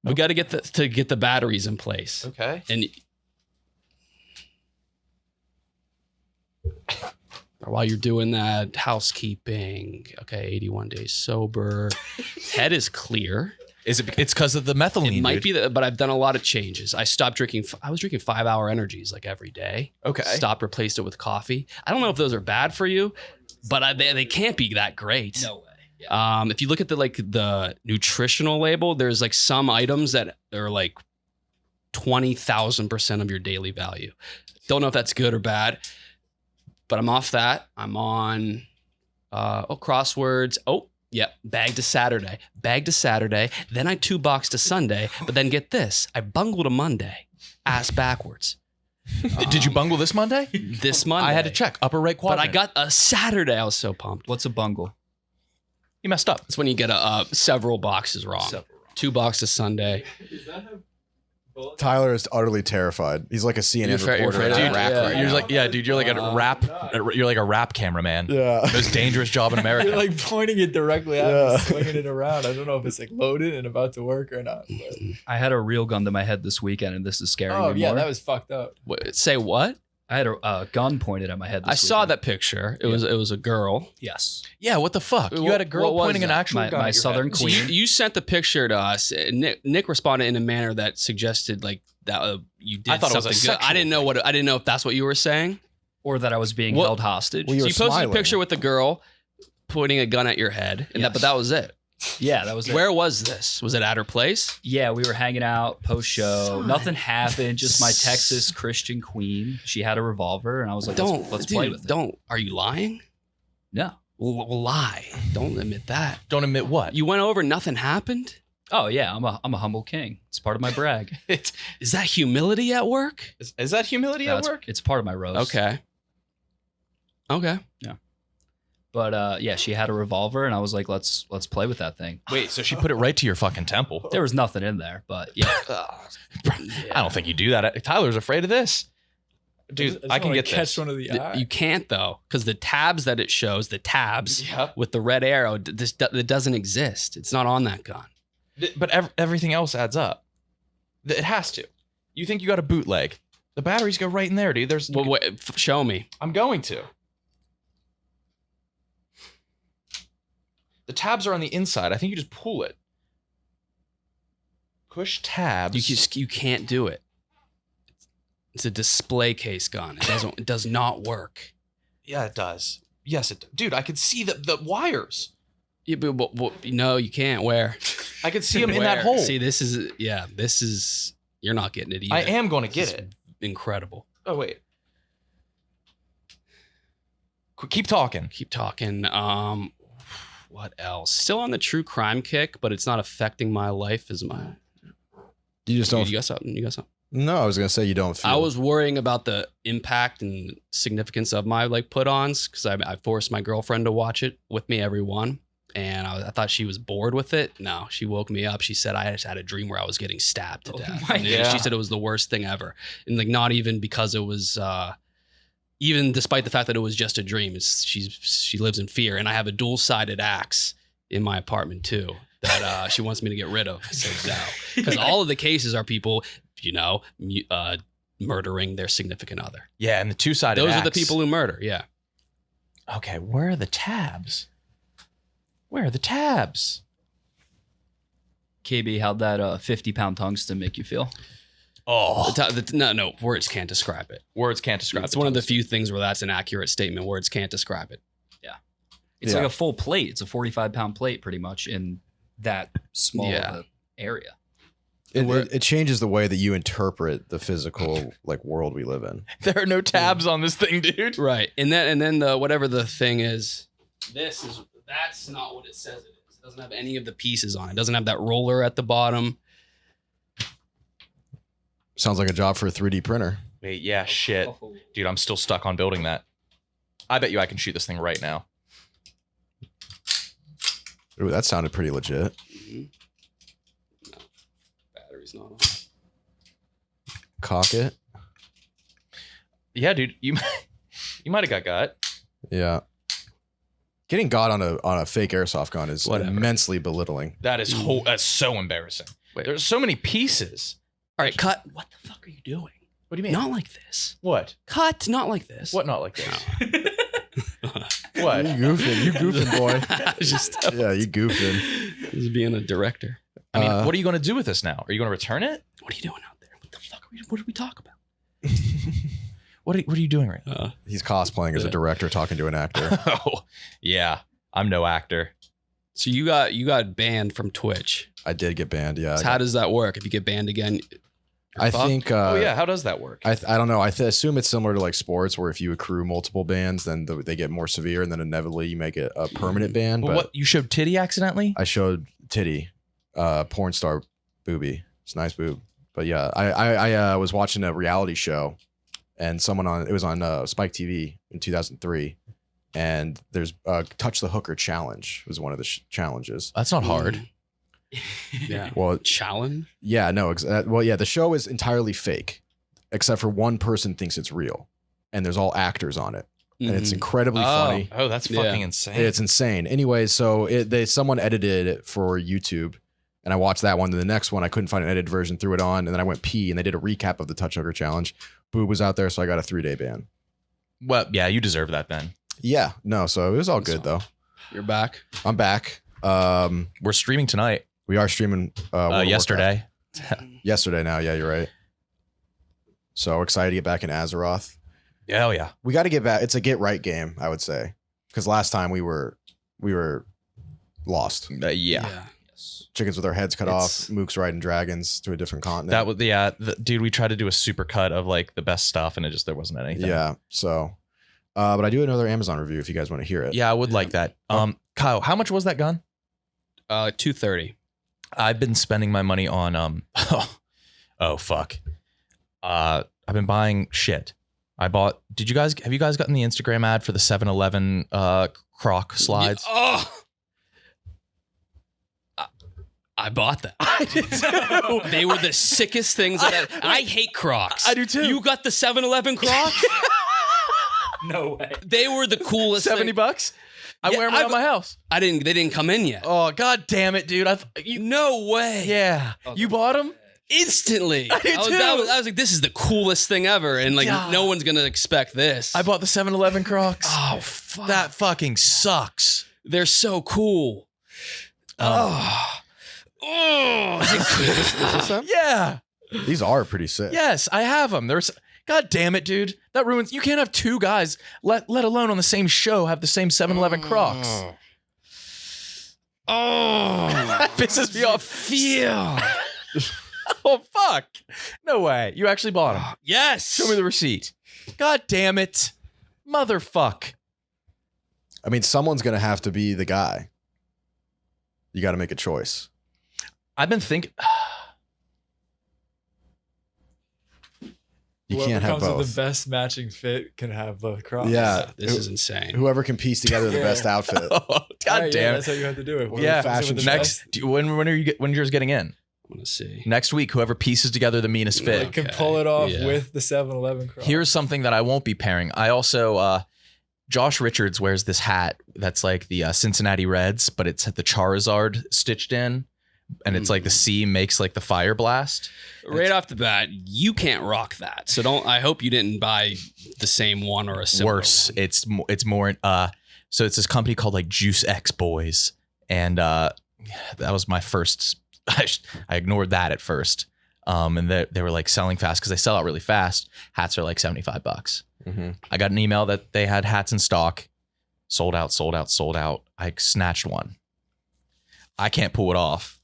We got to get the batteries in place. okay. And while you're doing that, housekeeping. Okay, 81 days sober. Head is clear. Is it? It's because of the methylene. It might dude. be but I've done a lot of changes. I stopped drinking. I was drinking 5-hour energies like every day. Okay. Stopped, replaced it with coffee. I don't know if those are bad for you, but they can't be that great. No way. Yeah. If you look at the nutritional label, there's like some items that are like 20,000% of your daily value. Don't know if that's good or bad, but I'm off that. I'm on crosswords. Oh, yeah, bag to Saturday. Then I 2-box to Sunday, but then get this. I bungled a Monday, ass backwards. Did you bungle this Monday? This Monday. I had to check upper right But quadrant. I got a Saturday. I was so pumped. What's a bungle? You messed up. It's when you get several boxes wrong. 2 boxes Sunday. Tyler is utterly terrified. He's like a CNN You're reporter afraid at of a that? rack Yeah. right You're now. like, yeah, dude. You're like a rap. You're like a rap cameraman. Yeah. Most dangerous job in America. You're like pointing it directly at Yeah. me, swinging it around. I don't know if it's like loaded and about to work or not. But... I had a real gun to my head this weekend, and this is scaring Oh me yeah, more. that was fucked up. Say what? I had a gun pointed at my head. This I saw weekend. that picture. It was a girl. Yes. Yeah. What the fuck? You What- had a girl what was pointing an that? actual My- gun my at your southern head. So queen. you sent the picture to us. And Nick responded in a manner that suggested like that you did I thought it was something a good. sexual I didn't know I didn't know if that's what you were saying. Or that I was being What- held hostage. Well, you So were you posted smiling. a picture with the girl pointing a gun at your head, and Yes. but that was it. Yeah, that was it. Where was this? Was it at her place? Yeah, we were hanging out post show. Nothing happened. Just my Texas Christian queen. She had a revolver, and I was like, let's play with it. Don't. Are you lying? No. Well, lie. Don't admit that. Don't admit what? You went over. Nothing happened. Oh yeah, I'm a humble king. It's part of my brag. Is that humility at work? Is that humility No, at work? it's part of my roast. Okay. But yeah, she had a revolver, and I was like, let's play with that thing. Wait, so she put it right to your fucking temple? There was nothing in there, but yeah. I don't think you do that. Tyler's afraid of this. Dude, I can get catch this. one of the eye. You can't though, because the tabs that it shows, the tabs Yeah. with the red arrow, it doesn't exist. It's not on that gun. But everything else adds up. It has to. You think you got a bootleg? The batteries go right in there, dude. There's. Well, wait, show me. I'm going to. The tabs are on the inside. I think you just pull it. Push tabs. You can't do it. It's a display case gun. It does not work. Yeah, it does. Yes, it. Dude, I could see the wires. Yeah, but no, you can't. Where? I could see them in that Where? hole. See, this is. You're not getting it either. I am going to This get is it. Incredible. Oh wait. Keep talking. Keep talking. What else? Still on the true crime kick, but it's not affecting my life as my. You just don't. You got something? You got something? No, I was gonna say you don't feel. I was worrying about the impact and significance of my put-ons because I forced my girlfriend to watch it with me every one, and I thought she was bored with it. No, she woke me up. She said I just had a dream where I was getting stabbed to death. my And God. She said it was the worst thing ever, and not even because it was. Even despite the fact that it was just a dream, she lives in fear, and I have a dual-sided axe in my apartment too that she wants me to get rid of. I said no, because all of the cases are people, murdering their significant other. Yeah, and the two-sided. Those are the axe. people who murder. Yeah. Okay, where are the tabs? Where are the tabs? KB, how'd that 50-pound tungsten make you feel? Oh, No, words can't describe it. words can't describe. It's one of the few things where that's an accurate statement. Words can't describe it. It's Yeah. like a full plate. It's a 45-pound plate, pretty much, in that small Yeah. of a area. It changes the way that you interpret the physical like world we live in. There are no tabs on this thing, dude. Right. And then the whatever the thing is, that's not what it says it is. It doesn't have any of the pieces on it. It doesn't have that roller at the bottom. Sounds like a job for a 3D printer. Wait, yeah, shit. Dude, I'm still stuck on building that. I bet you I can shoot this thing right now. Ooh, that sounded pretty legit. No, battery's not on. Cock it. Yeah, dude, you might have got. Yeah. Getting got on a fake airsoft gun is Whatever. immensely belittling. That's so embarrassing. Wait. There's so many pieces. All right, cut. What the fuck are you doing? What do you mean? Not like this. What? Cut. Not like this. What not like this? You What? goofing, boy. Just Yeah, you goofing. He's being a director. I mean, what are you going to do with this now? Are you going to return it? What are you doing out there? What the fuck? What did we talk about? What are you doing right now? He's cosplaying as a director talking to an actor. Oh, yeah. I'm no actor. So you got banned from Twitch. I did get banned. Yeah. So how does that work? If you get banned again, I fucked? think. Oh yeah, how does that work? I don't know. I assume it's similar to like sports, where if you accrue multiple bans, then they get more severe, and then inevitably you make it a permanent ban. But But what, you showed titty accidentally? I showed titty, porn star booby. It's a nice boob. But yeah, I was watching a reality show, and it was on Spike TV in 2003, and there's touch the hooker challenge was one of the challenges. That's not hard. Yeah. Well, Challenge. yeah, no. Well, yeah, the show is entirely fake, except for one person thinks it's real, and there's all actors on it, and it's incredibly funny. Oh, that's Yeah. fucking insane. It's insane. Anyway, so someone edited it for YouTube, and I watched that one. Then the next one, I couldn't find an edited version, threw it on, and then I went pee, and they did a recap of the touch hooker challenge. Boob was out there, so I got a 3-day ban. Well, yeah, you deserve that then. Yeah, no, so it was all good though. You're back. I'm back. We're streaming tonight. We are streaming World of Warcraft. Yesterday. Yesterday now, yeah, you're right. So excited to get back in Azeroth. Oh yeah. We got to get back. It's a get right game, I would say, because last time we were lost. Yeah. Chickens with our heads cut It's- off. Mooks riding dragons to a different continent. That was dude. We tried to do a super cut of like the best stuff, and there wasn't anything. Yeah. So, but I do another Amazon review if you guys want to hear it. Yeah, I would like that. Kyle, how much was that gun? $230. I've been spending my money on oh fuck. I've been buying shit. Have you guys gotten the Instagram ad for the 7-Eleven croc slides? Oh. I bought that. I did too. They were the sickest things. I hate Crocs. I do too. You got the 7-Eleven Crocs? No way. They were the coolest. $70? I Yeah, wear them around my house. They didn't come in yet. Oh god damn it, dude! No way. Yeah, you bought them? Instantly. I did too. I was like, this is the coolest thing ever, and like Yeah. no one's gonna expect this. I bought the 7-Eleven Crocs. Oh fuck. That fucking sucks. They're so cool. Oh. Is this them? Yeah. These are pretty sick. Yes, I have them. God damn it, dude. That ruins. You can't have two guys, let alone on the same show, have the same 7-Eleven Crocs. Oh. That pisses me off. Feel. Oh fuck! No way. You actually bought them. Yes. Show me the receipt. God damn it, motherfuck. I mean, someone's gonna have to be the guy. You got to make a choice. I've been thinking. You Whoever can't have comes both. with the best matching fit can have both crocs. Yeah, This is insane. Whoever can piece together the best outfit. Oh, God Right, damn That's it. how you have to do it. Whoever Yeah, comes in with the next. When's yours getting in? I want to see. Next week, whoever pieces together the meanest best, fit. like, can Okay, pull it off yeah. with the 7-Eleven crocs. Here's something that I won't be pairing. I also, Josh Richards wears this hat that's like the Cincinnati Reds, but it's the Charizard stitched in, and it's like the C makes like the fire blast. Right off the bat, you can't rock that. So don't. I hope you didn't buy the same one or a similar Worse, one. it's more. So it's this company called like Juice X Boys, and that was my first. I ignored that at first, and they were like selling fast because they sell out really fast. Hats are like $75. Mm-hmm. I got an email that they had hats in stock, sold out. I snatched one. I can't pull it off.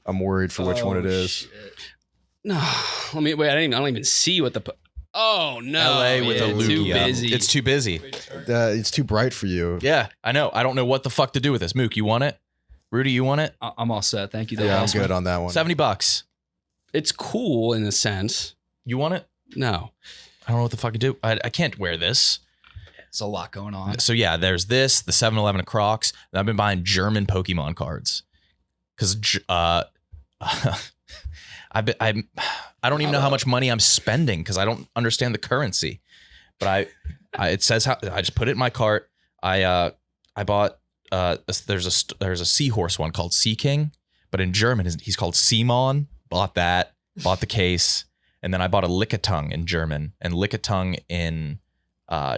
I'm worried for which one it is. Shit. No, let me wait. I don't even see what the. Oh no, LA with a too Lugia. busy. It's too busy. It's too bright for you. Yeah, I know. I don't know what the fuck to do with this. Mook, you want it? Rudy, you want it? I'm all set. Thank you. That Yeah, I'm last good one. on that one. $70. It's cool in a sense. You want it? No, I don't know what the fuck to do. I can't wear this. There's a lot going on. So yeah, there's this, the 7-Eleven Crocs. And I've been buying German Pokemon cards because I don't even know how much money I'm spending because I don't understand the currency. But it says how I just put it in my cart. I bought there's a seahorse one called Sea King, but in German he's called Simon. Bought that. Bought the case, and then I bought a Lickitung in German, and Lickitung in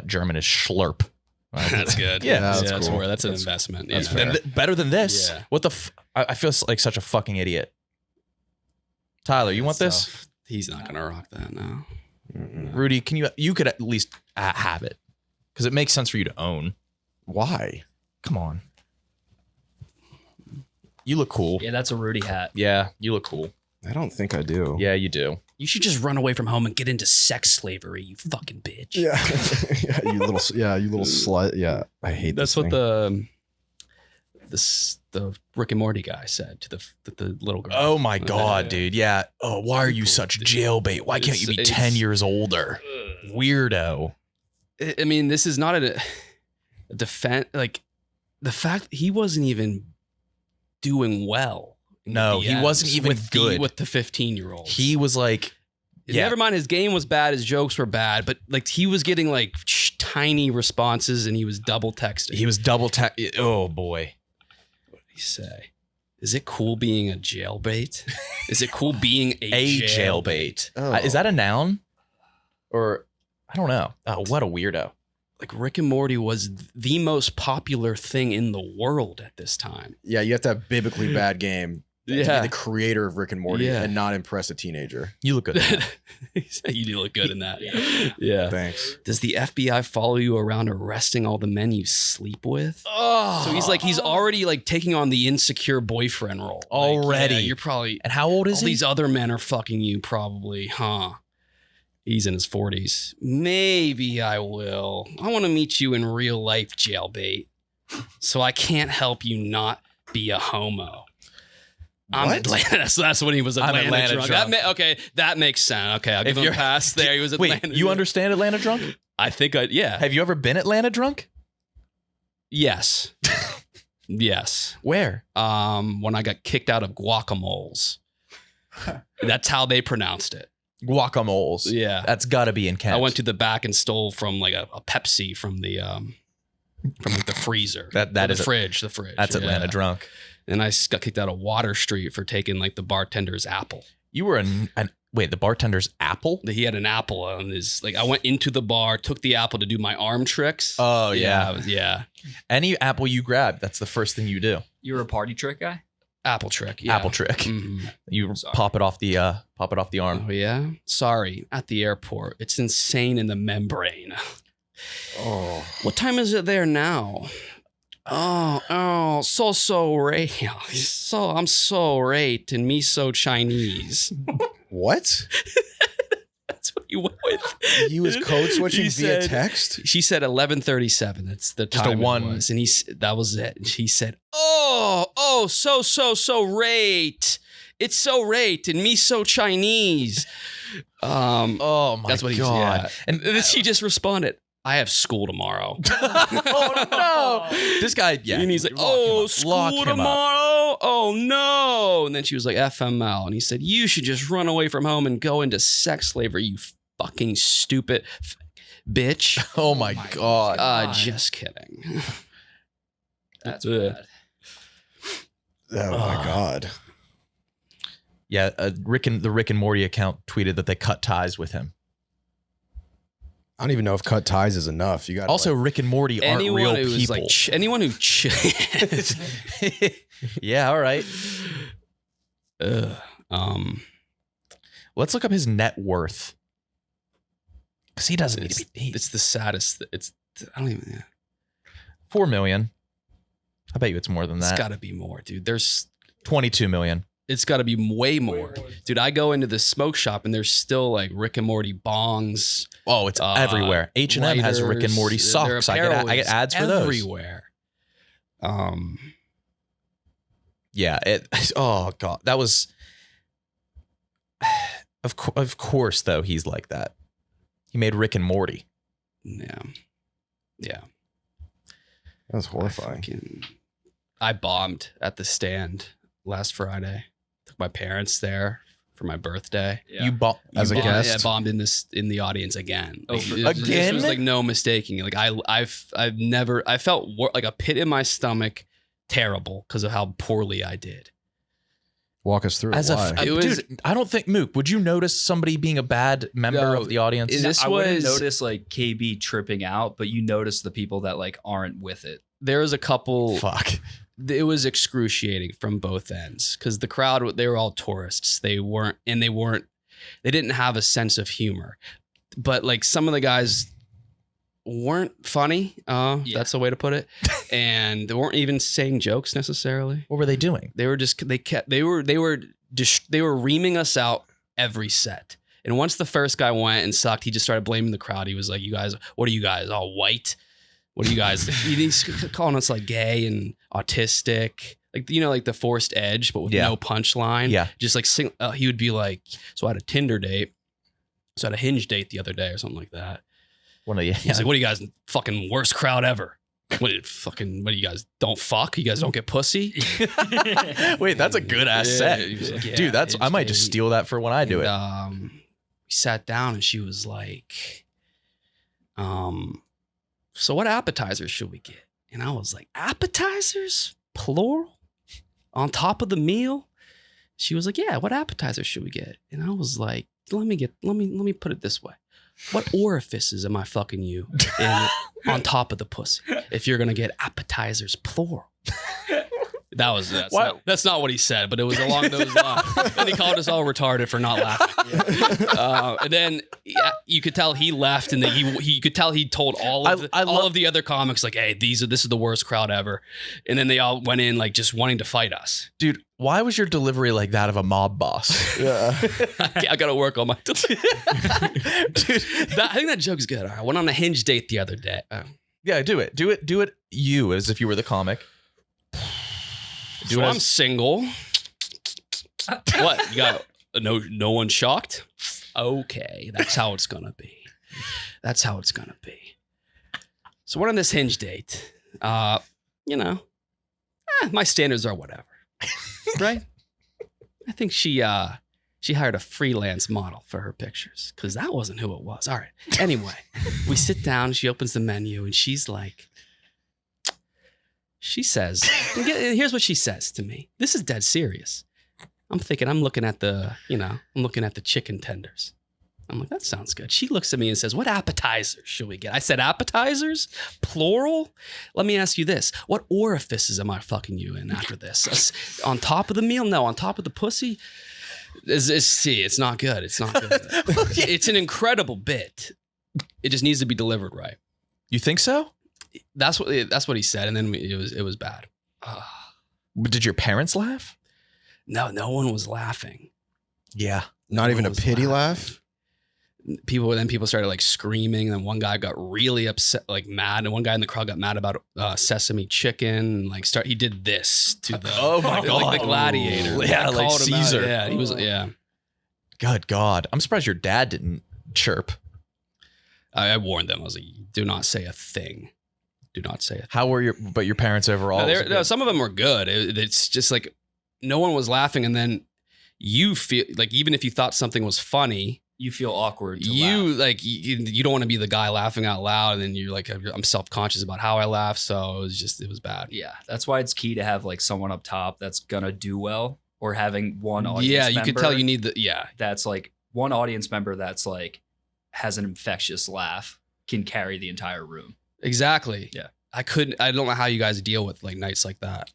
German is Schlurp. that's good. Yeah, that's that's cool. where that's an investment. that's Yeah. fair. Better than this. Yeah. What the? I feel like such a fucking idiot. Tyler, you want this? Tough. He's not gonna rock that now. Rudy, you could at least have it because it makes sense for you to own. Why? Come on. You look cool. Yeah, that's a Rudy hat. Yeah, you look cool. I don't think I do. Yeah, you do. You should just run away from home and get into sex slavery, you fucking bitch. Yeah. You little slut. Yeah. I hate That's this what thing. the Rick and Morty guy said to the little girl. Oh my god, dude. Yeah. Oh, why are you such jailbait? Why can't you be 10 years older? Weirdo. I mean, this is not a defense. Like the fact he wasn't even doing well. in No, the he DMs wasn't even good. with the 15-year-old. He was like, yeah. Never mind, his game was bad, his jokes were bad, but like he was getting like tiny responses and he was double texting. he was double oh boy. What did he say? Is it cool being a jailbait? Is it cool being A jailbait. Is that a noun? Or I don't know. Oh, what a weirdo. Like Rick and Morty was the most popular thing in the world at this time. Yeah, you have to have biblically bad game to be Yeah. the creator of Rick and Morty Yeah. and not impress a teenager. You look good. at that. He said you do look good in that. Yeah. Thanks. Does the FBI follow you around arresting all the men you sleep with? Oh. So he's already like taking on the insecure boyfriend role. Like, Already. yeah, you're probably And how old is all he? these other men are fucking you probably, huh? He's in his 40s. Maybe I will. I want to meet you in real life, jailbait. So I can't help you not be a homo. I'm What? Atlanta. So that's when he was I'm Atlanta, Atlanta drunk. drunk. Okay, that makes sense. Okay, I'll If give him a you're- pass there. He was Atlanta. Wait, you understand Atlanta drunk? I think yeah. Have you ever been Atlanta drunk? Yes. Yes. Where? When I got kicked out of Guacamoles. That's how they pronounced it. Guacamoles. Yeah. That's gotta be in Kent. I went to the back and stole from like a Pepsi from the like the freezer. That Or is the fridge. That's Atlanta yeah. drunk. And I got kicked out of Water Street for taking like the bartender's apple. You were wait, the bartender's apple? He had an apple on his like I went into the bar, took the apple to do my arm tricks. Oh yeah. Yeah. Any apple you grab, that's the first thing you do. You were a party trick guy? Apple trick. Yeah. Apple trick. Mhm. You Sorry. pop it off the arm. Oh yeah. Sorry, at the airport. It's insane in the membrane. Oh. What time is it there now? Oh, so rate. So I'm so rate and me so Chinese. What? That's what you went with. He was code switching He via said- text? She said 11:37. That's the Just a time one- it was, and that was it. And she said, "Oh, so rate. It's so rate and me so Chinese." Oh my That's what god. he's. Yeah. And then she just responded, "I have school tomorrow." Oh no. This guy, yeah. And he's like, lock him "Oh, up. school Lock him up. tomorrow? Oh no!" And then she was like, "FML," and he said, "You should just run away from home and go into sex slavery, you fucking stupid bitch." Oh my god. Just kidding. That's Ugh. bad. Oh my God. Yeah, the Rick and Morty account tweeted that they cut ties with him. I don't even know if cut ties is enough. You got Also, Rick and Morty aren't real who's people. like anyone who Yeah, all right. Let's look up his net worth. Because he doesn't need to be. it's the saddest. I don't even. Yeah. 4 million. I bet you it's more than It's that. got to be more, dude. There's 22 million. It's got to be way more. Dude, I go into the smoke shop and there's still like Rick and Morty bongs. Oh, it's everywhere. H&M has Rick and Morty lighters. socks. I get ads for those. Everywhere. Yeah. Oh God, that was. Of course, though, he's like that. He made Rick and Morty. Yeah. That's horrifying. I bombed at the stand last Friday. Took my parents there for my birthday. Yeah. You bought As a guest? Yeah, I bombed in the audience again. Oh, again? There's like no mistaking. Like I've never. I felt like a pit in my stomach, terrible because of how poorly I did. Walk us through it. Why? Dude, I don't think Mook. Would you notice somebody being a bad member No, of the audience? This I wouldn't was- notice like KB tripping out, but you notice the people that like aren't with it. There was a couple. Fuck. It was excruciating from both ends because the crowd, they were all tourists. They didn't have a sense of humor. But like some of the guys weren't funny. That's the way to put it. And they weren't even saying jokes necessarily. What were they doing? They were reaming us out every set. And once the first guy went and sucked, he just started blaming the crowd. He was like, "You guys, what are you guys, all white? What are you guys?" He's calling us like gay and autistic, like like the forced edge, but with no punchline. Yeah, just like he would be like, "So I had a Tinder date, so I had a Hinge date the other day or something like that." He's like, "What are you guys, fucking worst crowd ever? What do you guys don't fuck? You guys don't get pussy?" Wait, that's a good ass set, Like, dude. I might just steal that for when I do it. We sat down and she was like, "So what appetizers should we get?" And I was like, "Appetizers, plural, on top of the meal?" She was like, "Yeah, what appetizers should we get?" And I was like, let me put it this way. What orifices am I fucking you in on top of the pussy if you're gonna get appetizers, plural? That's not what he said, but it was along those lines. And he called us all retarded for not laughing. And then you could tell he left, and that you could tell he told all of the other comics like, "Hey, this is the worst crowd ever." And then they all went in like just wanting to fight us. Dude, why was your delivery like that of a mob boss? Yeah. I got to work on my delivery. Dude, I think that joke's good. I went on a Hinge date the other day. Yeah, do it. You as if you were the comic. So I'm single. What? You got no one shocked? Okay, that's how it's gonna be. So we're on this Hinge date. My standards are whatever, right? I think she hired a freelance model for her pictures because that wasn't who it was. All right. Anyway, we sit down. She opens the menu and she's like. She says, here's what she says to me. This is dead serious. I'm looking at the chicken tenders. I'm like, that sounds good. She looks at me and says, "What appetizers should we get?" I said, "Appetizers? Plural? Let me ask you this. What orifices am I fucking you in after this? On top of the meal? No, on top of the pussy?" It's not good. It's not good. It's an incredible bit. It just needs to be delivered right. You think so? That's what he said, and then it was bad. Did your parents laugh? No one was laughing. Yeah. Not even a was pity laughing. laugh? People started like screaming, and then one guy got really upset, like mad, and one guy in the crowd got mad about sesame chicken, and he did this to the Oh my God. like the gladiator. Yeah, I like called him out. Caesar. Yeah, he was Good God. I'm surprised your dad didn't chirp. I warned them. I was like, "Do not say a thing. Do not say a thing." How were your parents overall? No, some of them were good. It's just like no one was laughing, and then you feel like even if you thought something was funny, You feel awkward. To you laugh. like you don't want to be the guy laughing out loud, and then you're like, I'm self-conscious about how I laugh, so it was bad. Yeah, that's why it's key to have like someone up top that's gonna do well, or having one audience. Yeah, you could tell member you need That's like one audience member that's like has an infectious laugh, can carry the entire room. exactly. Yeah. I don't know how you guys deal with like nights like that.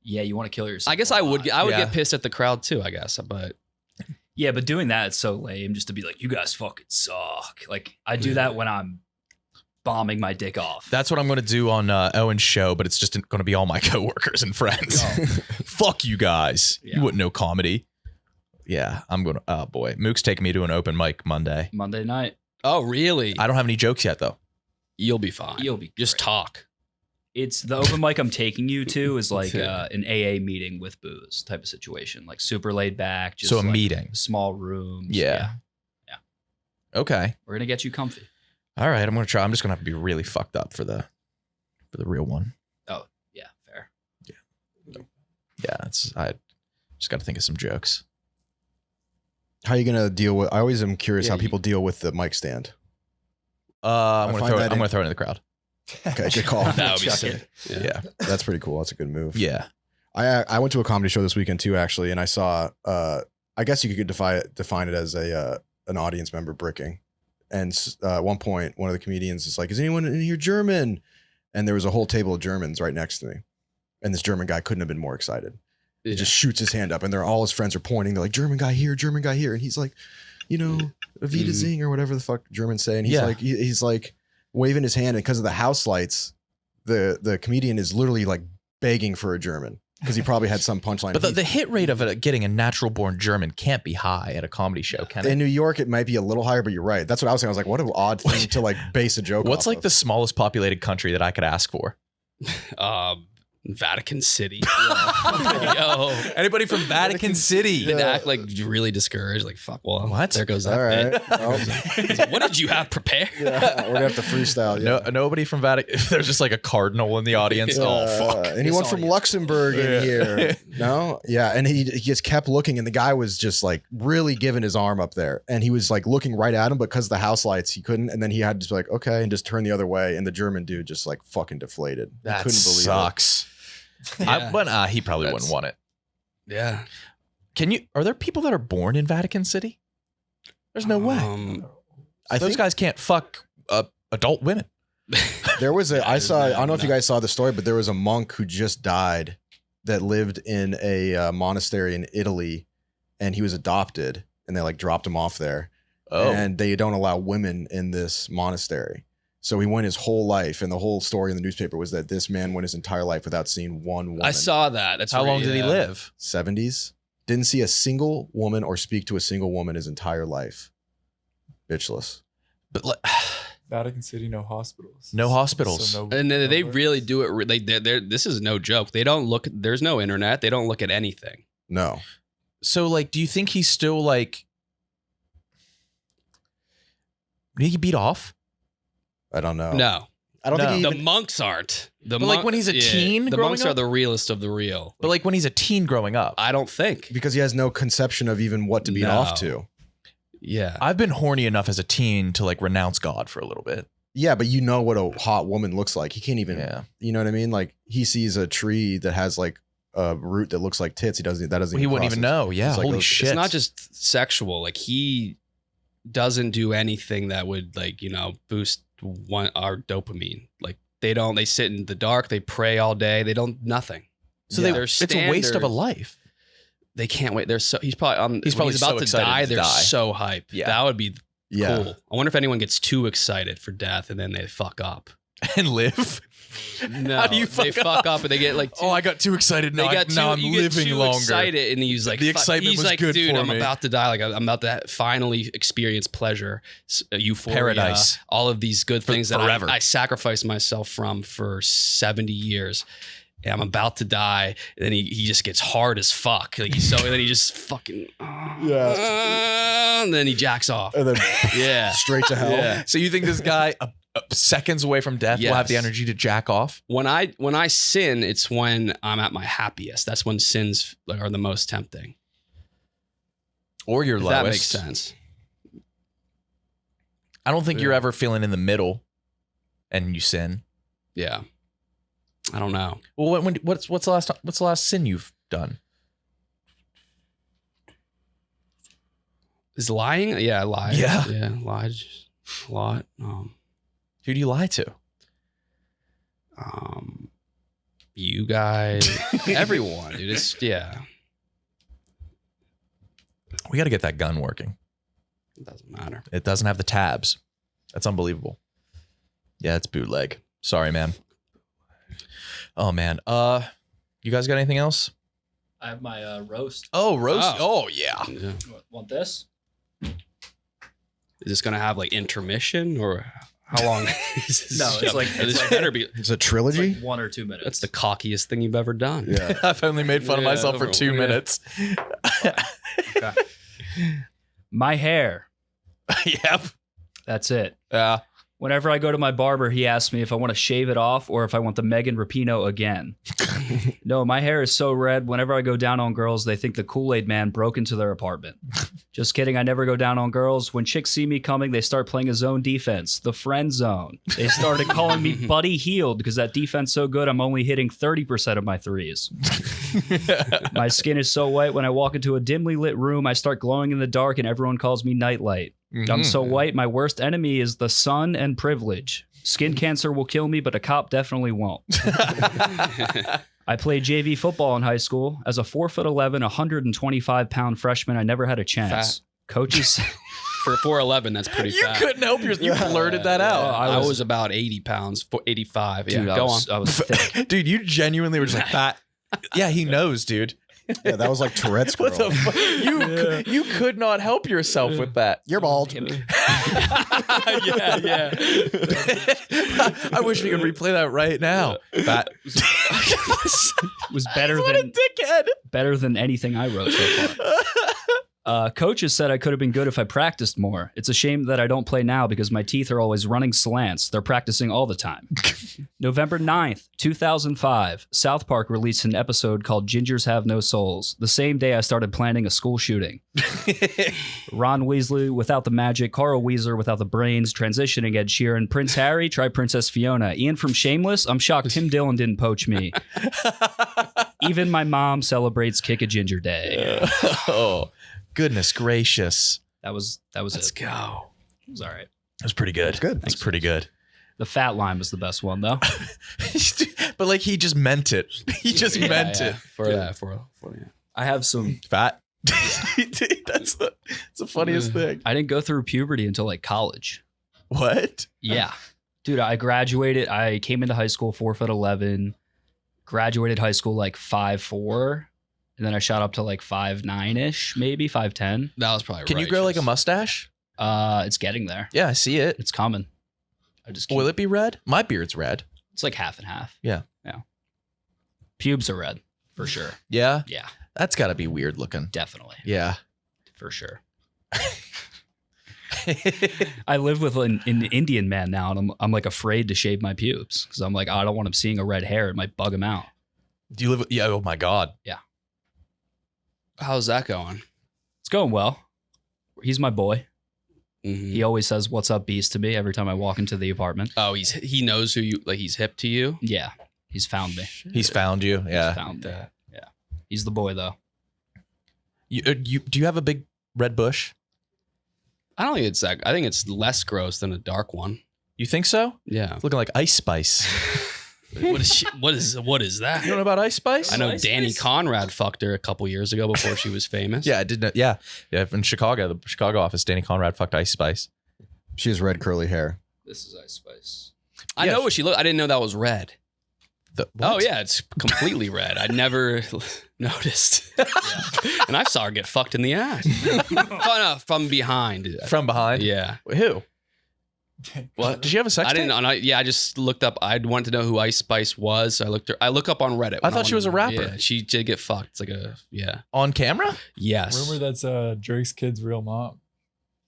Yeah, you want to kill yourself. I guess a I lot. would get pissed at the crowd too, I guess, but Yeah, but doing that, it's so lame just to be like, "You guys fucking suck." Like I do that when I'm bombing my dick off. That's what I'm going to do on Owen's show, but it's just going to be all my coworkers and friends. Fuck you guys. Yeah. You wouldn't know comedy. Yeah, I'm going to. Oh, boy. Mook's taking me to an open mic Monday. Monday night. Oh, really? I don't have any jokes yet, though. You'll be fine. You'll be Just great. talk. It's the open mic I'm taking you to is like an AA meeting with booze type of situation, like super laid back. Just So a like meeting. small rooms. Yeah. Okay. We're gonna get you comfy. All right. I'm going to try. I'm just going to have to be really fucked up for the real one. Oh yeah, fair. Yeah. I just got to think of some jokes. How are you gonna deal with? I always am curious Yeah, how people deal with the mic stand. I'm going find that to throw it in the crowd. Okay, good call. That would be Chuck it. sick. Yeah. That's pretty cool. That's a good move. Yeah. I went to a comedy show this weekend too, actually, and I saw. I guess you could define it as an audience member bricking. And at one point, one of the comedians is like, "Is anyone in here German?" And there was a whole table of Germans right next to me, and this German guy couldn't have been more excited. He just shoots his hand up, and all his friends are pointing. They're like, "German guy here, German guy here," and he's like, "Avita Zing" or whatever the fuck Germans say, and he's Yeah. like, he's like waving his hand, and because of the house lights, the comedian is literally like begging for a German because he probably had some punchline. But the hit rate of getting a natural born German can't be high at a comedy show, can it? in New York, it might be a little higher, but you're right. That's what I was saying. I was like, what an odd thing to like base a joke. What's off like of. the smallest populated country that I could ask for? Vatican City. Yo. Anybody from Vatican City? Didn't act like really discouraged. Like, fuck, well, What? there goes that All right. bit. Well, What did you have prepared? yeah, we're gonna have to freestyle. Yeah. No, nobody from Vatican. There's just like a cardinal in the audience. Oh fuck! Anyone from Luxembourg in here? No? Yeah. And he just kept looking, and the guy was just like really giving his arm up there. And he was like looking right at him, but because of the house lights, he couldn't. And then he had to be like, okay, and just turn the other way. And the German dude just like fucking deflated. He That couldn't believe sucks. Yeah. But he probably That's- wouldn't want it. Yeah. Are there people that are born in Vatican City? There's no way. I Those think guys can't fuck adult women. there was I there's don't know if you no- guys saw the story, but there was a monk who just died that lived in a monastery in Italy, and he was adopted, and they like dropped him off there. Oh, And they don't allow women in this monastery. So he went his whole life, and the whole story in the newspaper was that this man went his entire life without seeing one woman. I saw that. That's how long really- did he yeah. live? 70s. Didn't see a single woman or speak to a single woman his entire life. Bitchless. But like, Vatican City, no hospitals. No hospitals. So no, And they no really do it. This is no joke. They don't look. There's no internet. They don't look at anything. No. so like, do you think he's still like? Did he beat off? I don't know. No, I don't No. think he the even, monks aren't. The But, like, when he's a teen the growing monks are up? the realest of the real. But like when he's a teen growing up, I don't think. because he has no conception of even what to beat No. off to. Yeah. I've been horny enough as a teen to like renounce God for a little bit. Yeah, but you know what a hot woman looks like. He can't even, Yeah. you know what I mean? Like he sees a tree that has like a root that looks like tits. That doesn't He wouldn't cross even his- know. Yeah. It's like, Holy it's shit. It's not just sexual. Like he doesn't do anything that would boost our dopamine. Like they sit in the dark, they pray all day, they don't nothing. So Yeah. Their it's a waste of a standard- life. They can't wait. He's probably He's when probably he's about so to excited die. to They're die. so hype. Yeah. That would be Yeah. cool. I wonder if anyone gets too excited for death and then they fuck up. And live. No, How do you they fuck up and they get like Oh, I got too excited. they Now, got too, now I'm you get living too longer. excited, and he's like, The fuck- excitement he's was like, good dude, for I'm me." about to die. Like I'm about to finally experience pleasure, euphoria, Paradise. all of these good things that forever. I sacrificed myself from for 70 years. And I'm about to die. And then he just gets hard as fuck. Like and then he just fucking and then he jacks off. And then Yeah. straight to hell. Yeah. So you think this guy, seconds away from death, will have the Yes. energy to jack off? When I sin, it's when I'm at my happiest. That's when sins are the most tempting. Or your If lowest? that makes sense. I don't think you're ever feeling in the middle and you sin. Yeah. I don't know. Well, what's the last sin you've done? Is lying? Yeah, I lied. Yeah. Yeah, lied a lot. Who do you lie to? You guys, everyone, dude. Yeah. We got to get that gun working. It doesn't matter. It doesn't have the tabs. That's unbelievable. Yeah, it's bootleg. Sorry, man. Oh man. You guys got anything else? I have my roast. Oh, roast. Oh yeah. Yeah. Want this? Is this gonna have like intermission or how long? Is this No, it's show? like This better be. It's a It's trilogy. like 1 or 2 minutes. That's the cockiest thing you've ever done. Yeah. I've only made fun of Yeah, myself for 2 yeah. minutes. Okay. My hair. Yep. That's it. Yeah. Whenever I go to my barber, he asks me if I want to shave it off or if I want the Megan Rapinoe again. No, my hair is so red. Whenever I go down on girls, they think the Kool-Aid man broke into their apartment. Just kidding. I never go down on girls. When chicks see me coming, they start playing a zone defense, the friend zone. They started calling me Buddy Healed because that defense so good, I'm only hitting 30% of my threes. My skin is so white. When I walk into a dimly lit room, I start glowing in the dark and everyone calls me Nightlight. I'm so white, my worst enemy is the sun and privilege. Skin cancer will kill me, but a cop definitely won't. I played JV football in high school. As a 4'11", 125-pound freshman, I never had a chance. Fat. Coaches... For 4'11", that's pretty You fat. couldn't help yourself. You blurted that out. I was about 80 pounds, 85. Yeah, Dude, go on. I was thick. Dude, you genuinely were just like that. Yeah, he knows, dude. Yeah, that was like Tourette's girl. What the fuck? You could not help yourself with that. You're bald. yeah. I wish we could replay that right now. Fat. Was better What a than dickhead. anything I wrote so far. Coaches said I could have been good if I practiced more. It's a shame that I don't play now because my teeth are always running slants. They're practicing all the time. November 9th, 2005, South Park released an episode called Gingers Have No Souls. The same day I started planning a school shooting. Ron Weasley without the magic, Carl Weezer without the brains, transitioning Ed Sheeran, Prince Harry, try Princess Fiona. Ian from Shameless, I'm shocked Tim Dillon didn't poach me. Even my mom celebrates Kick a Ginger Day. Oh, goodness gracious. That was Let's it. go. It was all right. That was pretty good. Good. That's pretty good. The fat line was the best one, though. But like he just meant it. He just meant it. For that. For I have some. Fat. Dude, that's the funniest thing. I didn't go through puberty until like college. What? Yeah. Dude, I graduated. I came into high school 4'11", graduated high school like 5'4", and then I shot up to like 5'9"-ish, maybe 5'10". That was probably Can you grow like a mustache? It's getting there. Yeah, I see it. It's coming. I just keep, Will it be red? My beard's red. It's like half and half. Yeah. Yeah. Pubes are red for sure. Yeah? Yeah, That's got to be weird looking. definitely Yeah. for sure. I live with an Indian man now, and I'm like afraid to shave my pubes because I'm like, I don't want him seeing a red hair. It might bug him out. Do you live with, yeah, oh my God. How's that going? It's going well. He's my boy. Mhm. He always says, "What's up, Beast?" to me every time I walk into the apartment. Oh, he knows who you like. He's hip to you. Yeah, he's found me. He's found you. He's Yeah. found me. Yeah, he's the boy though. Do you have a big red bush? I don't think it's that. I think it's less gross than a dark one. You think so? Yeah. It's looking like Ice Spice. What is that? You don't know about Ice Spice? I know Ice Danny Spice? Conrad fucked her a couple years ago before she was famous. Yeah, I did know. Yeah. Yeah. In Chicago, the Chicago office, Danny Conrad fucked Ice Spice. She has red curly hair. This is Ice Spice. I Yeah. know what she looked. I didn't know that was red. Oh yeah, it's completely red. I never noticed. And I saw her get fucked in the ass. From behind. From behind? Yeah. Who? What? Did she have a sex I didn't. tape? I just looked up. I wanted to know who Ice Spice was. So I look up on Reddit. I when thought she was a wanted- rapper. Yeah, she did get fucked. It's like On camera? Yes. Rumor that's Drake's kid's real mom.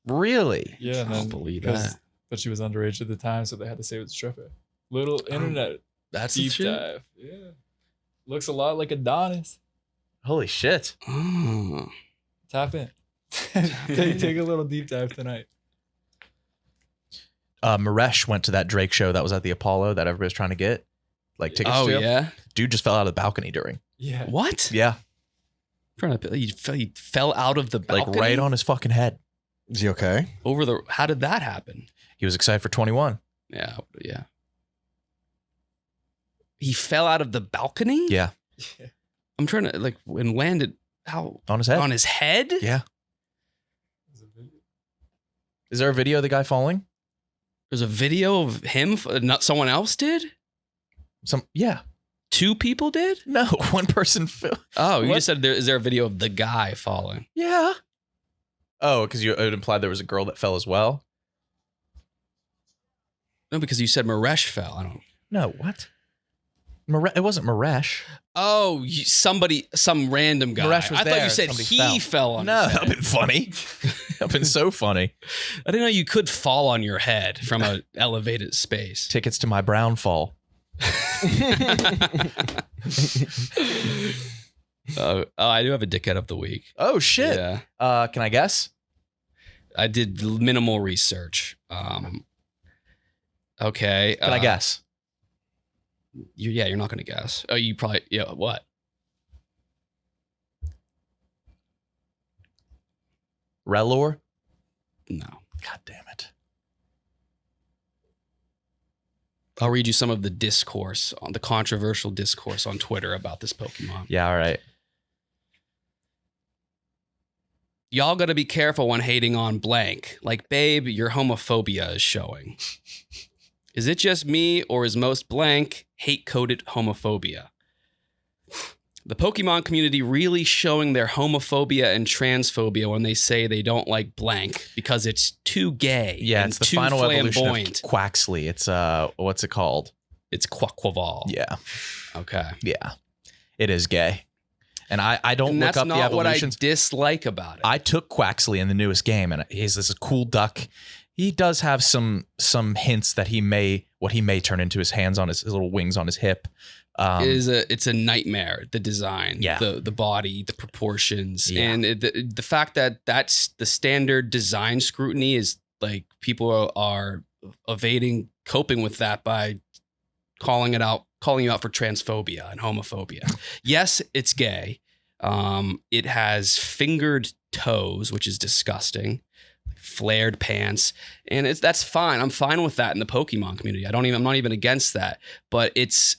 Really? Yeah, and I don't then believe 'cause- that. But she was underage at the time, so they had to say it was a stripper. Little internet That's the deep shit? dive. Yeah, looks a lot like Adonis. Holy shit. Oh. Tap in. take a little deep dive tonight. Maresh went to that Drake show that was at the Apollo that everybody's trying to get like tickets Oh to. yeah. Dude just fell out of the balcony during. Yeah. What? Yeah. He fell out of the balcony. Like right on his fucking head. Is he okay? over the. How did that happen? He was excited for 21. Yeah. Yeah. He fell out of the balcony. Yeah. I'm trying to like and landed how On his head. on his head. Yeah. Is there a video of the guy falling? There's a video of him. Not someone else did. Yeah. 2 people did. No, one person fell. Oh, you What? just said is there a video of the guy falling? Yeah. Oh, because it implied there was a girl that fell as well. No, because you said Maresh fell. I don't. No, what? It wasn't Maresh. Oh, some random guy. Maresh was I thought there. you said Somebody he fell on. No, his that'd head. been funny. That'd been so funny. I didn't know you could fall on your head from an elevated space. Tickets to my brown fall. I do have a dickhead of the week. Oh shit. Yeah. Can I guess? I did minimal research. Okay. Can I guess? You're not going to guess. Oh, you probably, what? Relor? No. God damn it. I'll read you some of the discourse on the controversial discourse on Twitter about this Pokemon. Yeah, all right. Y'all got to be careful when hating on blank. Like, babe, your homophobia is showing. Is it just me, or is most blank hate-coded homophobia? The Pokemon community really showing their homophobia and transphobia when they say they don't like blank because it's too gay. Yeah, and it's the too final evolution flamboyant. of Quaxley. It's what's it called? It's Quaquaval. Yeah. Okay. Yeah. It is gay. And I don't And look that's up the not what I evolutions. dislike about it. I took Quaxley in the newest game, and he's this cool duck. He does have some hints that he may turn into his hands on his little wings on his hip. It's a nightmare. The design, Yeah. the body, the proportions, Yeah. and the fact that that's the standard design scrutiny is like people are coping with that by calling you out for transphobia and homophobia. Yes, it's gay. It has fingered toes, which is disgusting. Flared pants, and that's fine. I'm fine with that in the Pokemon community. I'm not even against that. But its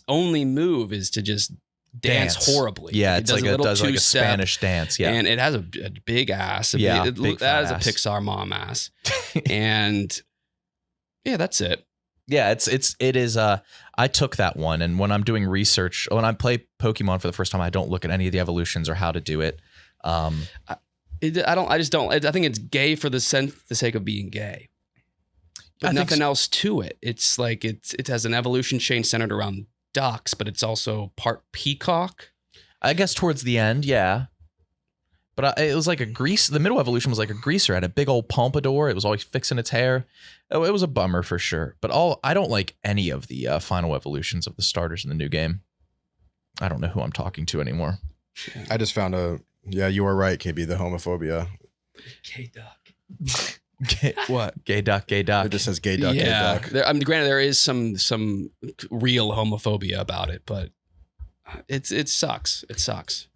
only move is to just dance horribly. Yeah, it it's like it does like a Spanish dance. Yeah, and it has a big ass. Yeah, it big has fat a ass. Pixar mom ass, and yeah, that's it. Yeah, it is. I took that one, and when I'm doing research, when I play Pokemon for the first time, I don't look at any of the evolutions or how to do it. I just don't. I think it's gay for the sake of being gay, but I think nothing so. else to it. It's like it has an evolution chain centered around ducks, but it's also part peacock. I guess towards the end, yeah. But it was like a grease. The middle evolution was like a greaser. It had a big old pompadour. It was always fixing its hair. It was a bummer for sure. But I don't like any of the final evolutions of the starters in the new game. I don't know who I'm talking to anymore. I just found yeah, you were right, KB, the homophobia. Gay duck. What? Gay duck, gay duck. It just says gay duck, Yeah, gay duck. granted there is some real homophobia about it, but it sucks. It sucks.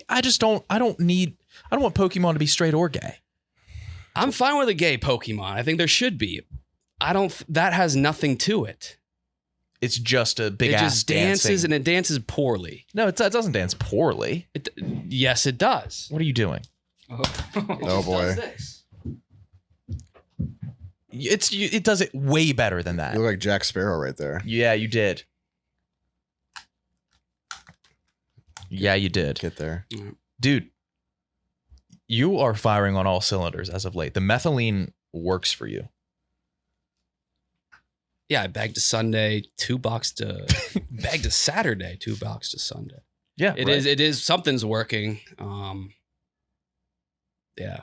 I don't want Pokemon to be straight or gay. I'm fine with a gay Pokemon. I think there should be. That has nothing to it. It's just a big It ass just dances dancing. and it dances poorly. No, it doesn't dance poorly. Yes, it does. What are you doing? Oh boy. It does it way better than that. You look like Jack Sparrow right there. Yeah, you did. Yeah, you did. Get there. Dude, you are firing on all cylinders as of late. The methylene works for you. Yeah, I bagged to Sunday, $2 to bagged to Saturday, $2 to Sunday. Yeah, It is something's working. Yeah.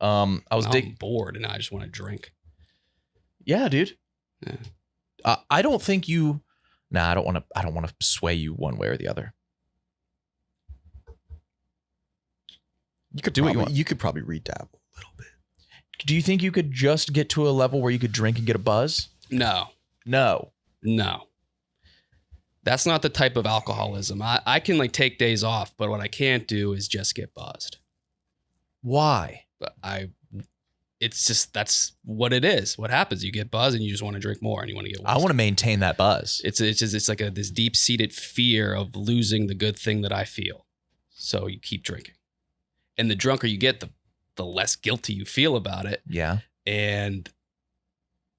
I was I'm bored and I just want to drink. Yeah, dude. Yeah. I don't think you. Nah, I don't want to sway you one way or the other. You could Do what you want. You could probably redabble a little bit. Do you think you could just get to a level where you could drink and get a buzz? No. No. That's not the type of alcoholism. I can like take days off, but what I can't do is just get buzzed. Why? But it's just, that's what it is. What happens? You get buzzed and you just want to drink more and you want to get worse. I want to maintain that buzz. It's like this deep-seated fear of losing the good thing that I feel. So you keep drinking. And the drunker you get, the less guilty you feel about it. Yeah. And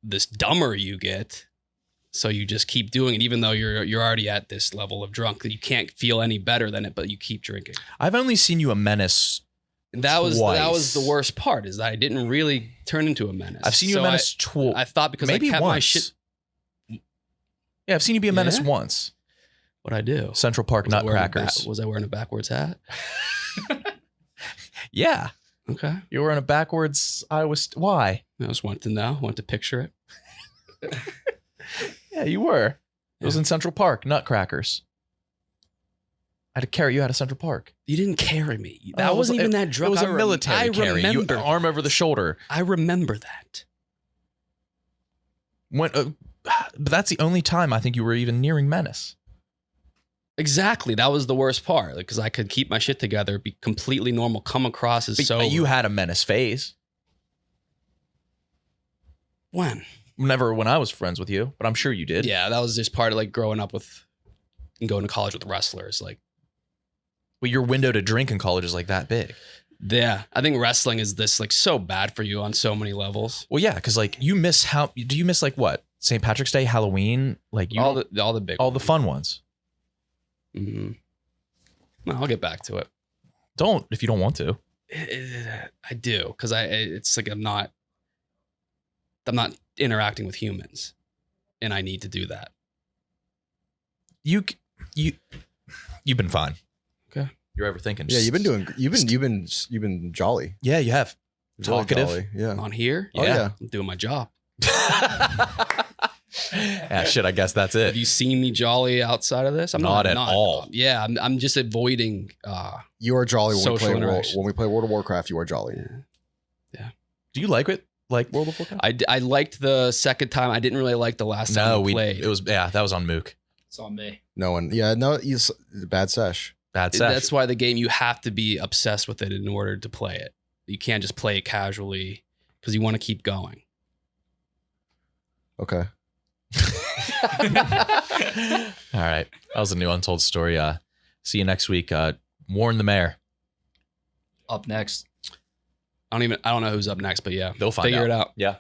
this dumber you get. So you just keep doing it, even though you're already at this level of drunk that you can't feel any better than it, but you keep drinking. I've only seen you a menace. And that was twice. the worst part, is that I didn't really turn into a menace. I've seen you a menace twice. I thought because maybe I kept once. my shit. Yeah, I've seen you be a menace Yeah? once. What'd I do? Central Park Was I wearing a Nutcrackers. was I wearing a backwards hat? Yeah, Okay. you were in a backwards. Why? I just wanted to know. Wanted to picture it. Yeah, you were. It was in Central Park Nutcrackers. I had to carry you out of Central Park. You didn't carry me. Oh, That it wasn't was- even that drunk. It was I a rem- military I carry. You, remember. arm over the shoulder. I remember that. But that's the only time I think you were even nearing menace. Exactly. That was the worst part, because I could keep my shit together, be completely normal, come across as But so. you had a menace phase. When? Never when I was friends with you, but I'm sure you did. Yeah, that was just part of like growing up with and going to college with wrestlers. Like, But your window to drink in college is like that big. yeah, I think wrestling is this like so bad for you on so many levels. Well, yeah, because like you miss do you miss like what? St. Patrick's Day, Halloween, like you all the big all the fun ones. Mm-hmm. No, I'll get back to it. Don't if you don't want to. I do, because it's like I'm not interacting with humans, and I need to do that. You've been fine. Okay. You're overthinking. Yeah, you've been jolly. Yeah, you have. Really Talkative. jolly, yeah. On here, Oh, yeah. I'm doing my job. Yeah, shit. I guess that's Have it. you seen me jolly outside of this? I'm Not at all. Yeah, I'm just avoiding. You are jolly when we Social play interaction. World of Warcraft. You are jolly. Do you like it? Like World of Warcraft? I liked the second time. I didn't really like the last time No, we played. it was that was on Mook. It's on me. No one. Yeah, no. He's bad sesh. Bad sesh. That's why the game, you have to be obsessed with it in order to play it. You can't just play it casually because you want to keep going. Okay. All right. That was a new Untold story. See you next week. Warn the mayor. Up next. I don't know who's up next, but yeah, They'll find figure out. it out. Yeah.